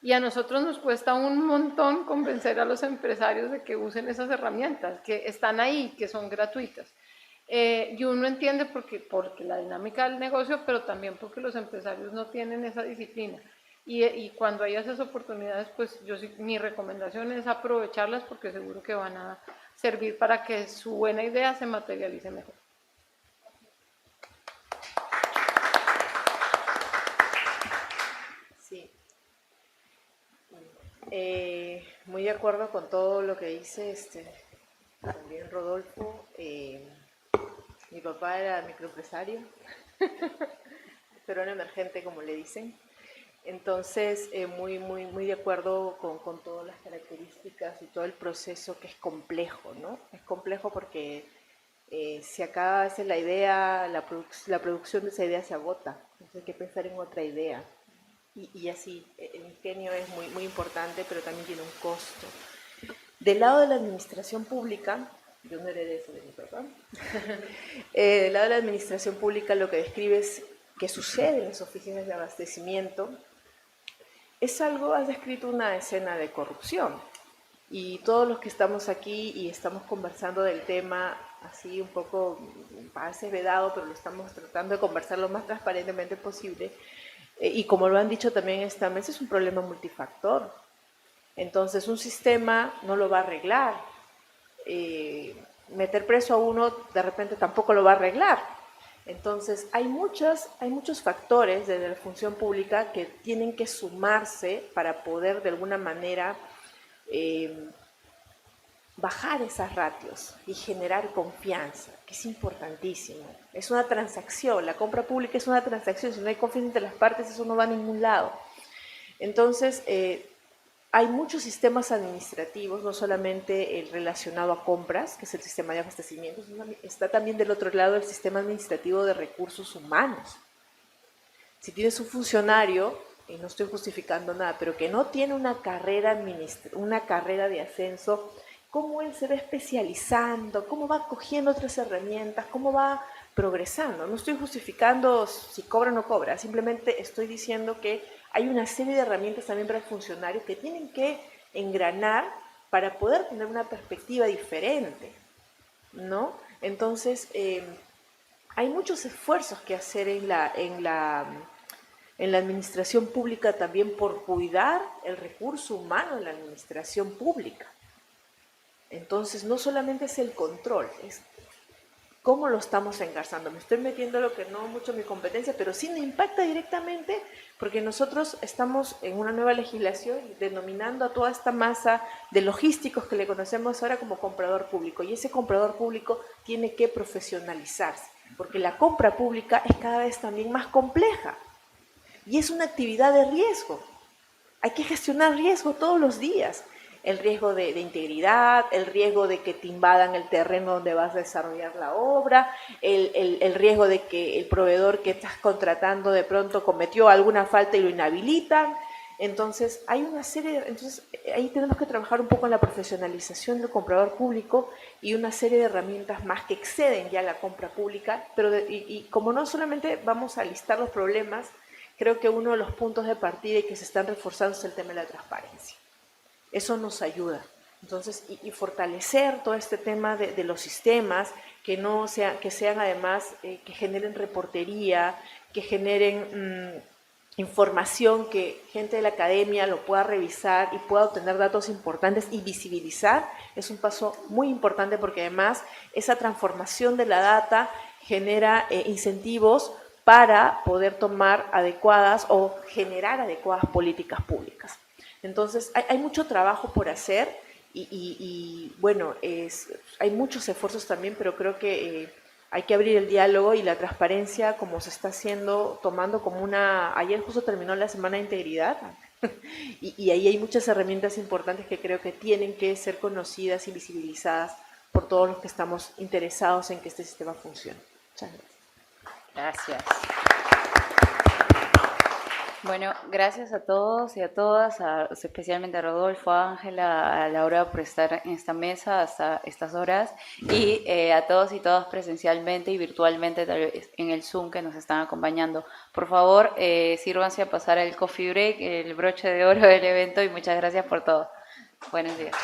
Y a nosotros nos cuesta un montón convencer a los empresarios de que usen esas herramientas, que están ahí, que son gratuitas. Y uno entiende porque la dinámica del negocio, pero también porque los empresarios no tienen esa disciplina. Y cuando hay esas oportunidades, pues mi recomendación es aprovecharlas, porque seguro que van a servir para que su buena idea se materialice mejor. Sí. Muy de acuerdo con todo lo que dice también Rodolfo. Mi papá era microempresario, peruano emergente, como le dicen. Entonces, muy de acuerdo con todas las características y todo el proceso, que es complejo, ¿no? Es complejo porque si acá hace la idea, la producción de esa idea se agota. Entonces hay que pensar en otra idea. Y así, el ingenio es muy importante, pero también tiene un costo. Del lado de la administración pública, yo no heredé eso de mi papá, del lado de la administración pública, lo que describe es que sucede en las oficinas de abastecimiento. Es algo, has descrito una escena de corrupción, y todos los que estamos aquí y estamos conversando del tema, así un poco, parece vedado, pero lo estamos tratando de conversar lo más transparentemente posible, y como lo han dicho también esta mesa, es un problema multifactor. Entonces un sistema no lo va a arreglar, meter preso a uno de repente tampoco lo va a arreglar. Entonces hay muchos factores desde la función pública que tienen que sumarse para poder de alguna manera bajar esas ratios y generar confianza, que es importantísimo. Es una transacción, la compra pública es una transacción, si no hay confianza entre las partes, eso no va a ningún lado. Entonces, hay muchos sistemas administrativos, no solamente el relacionado a compras, que es el sistema de abastecimiento, está también del otro lado el sistema administrativo de recursos humanos. Si tienes un funcionario, y no estoy justificando nada, pero que no tiene una carrera de ascenso, cómo él se va especializando, cómo va cogiendo otras herramientas, cómo va progresando. No estoy justificando si cobra o no cobra, simplemente estoy diciendo que hay una serie de herramientas también para funcionarios que tienen que engranar para poder tener una perspectiva diferente, ¿no? Entonces, hay muchos esfuerzos que hacer en la administración pública también por cuidar el recurso humano en la administración pública. Entonces, no solamente es el control, es cómo lo estamos engarzando. Me estoy metiendo lo que no mucho mi competencia, pero sí me impacta directamente porque nosotros estamos en una nueva legislación denominando a toda esta masa de logísticos que le conocemos ahora como comprador público. Y ese comprador público tiene que profesionalizarse, porque la compra pública es cada vez también más compleja y es una actividad de riesgo. Hay que gestionar riesgo todos los días. El riesgo de integridad, el riesgo de que te invadan el terreno donde vas a desarrollar la obra, el riesgo de que el proveedor que estás contratando de pronto cometió alguna falta y lo inhabilitan. Entonces, hay una serie entonces ahí tenemos que trabajar un poco en la profesionalización del comprador público y una serie de herramientas más que exceden ya la compra pública, pero y como no solamente vamos a listar los problemas, creo que uno de los puntos de partida y que se están reforzando es el tema de la transparencia. Eso nos ayuda. Entonces, y fortalecer todo este tema de los sistemas, que sean además, que generen reportería, que generen información que gente de la academia lo pueda revisar y pueda obtener datos importantes y visibilizar, es un paso muy importante porque además esa transformación de la data genera incentivos para poder tomar adecuadas o generar adecuadas políticas públicas. Entonces, hay mucho trabajo por hacer y bueno, hay muchos esfuerzos también, pero creo que hay que abrir el diálogo y la transparencia como se está haciendo, tomando como una... Ayer justo terminó la Semana de Integridad y ahí hay muchas herramientas importantes que creo que tienen que ser conocidas y visibilizadas por todos los que estamos interesados en que este sistema funcione. Muchas gracias. Gracias. Bueno, gracias a todos y a todas, especialmente a Rodolfo, a Ángela, a Laura por estar en esta mesa hasta estas horas y a todos y todas presencialmente y virtualmente tal vez en el Zoom que nos están acompañando. Por favor, sírvanse a pasar el coffee break, el broche de oro del evento y muchas gracias por todo. Buenos días.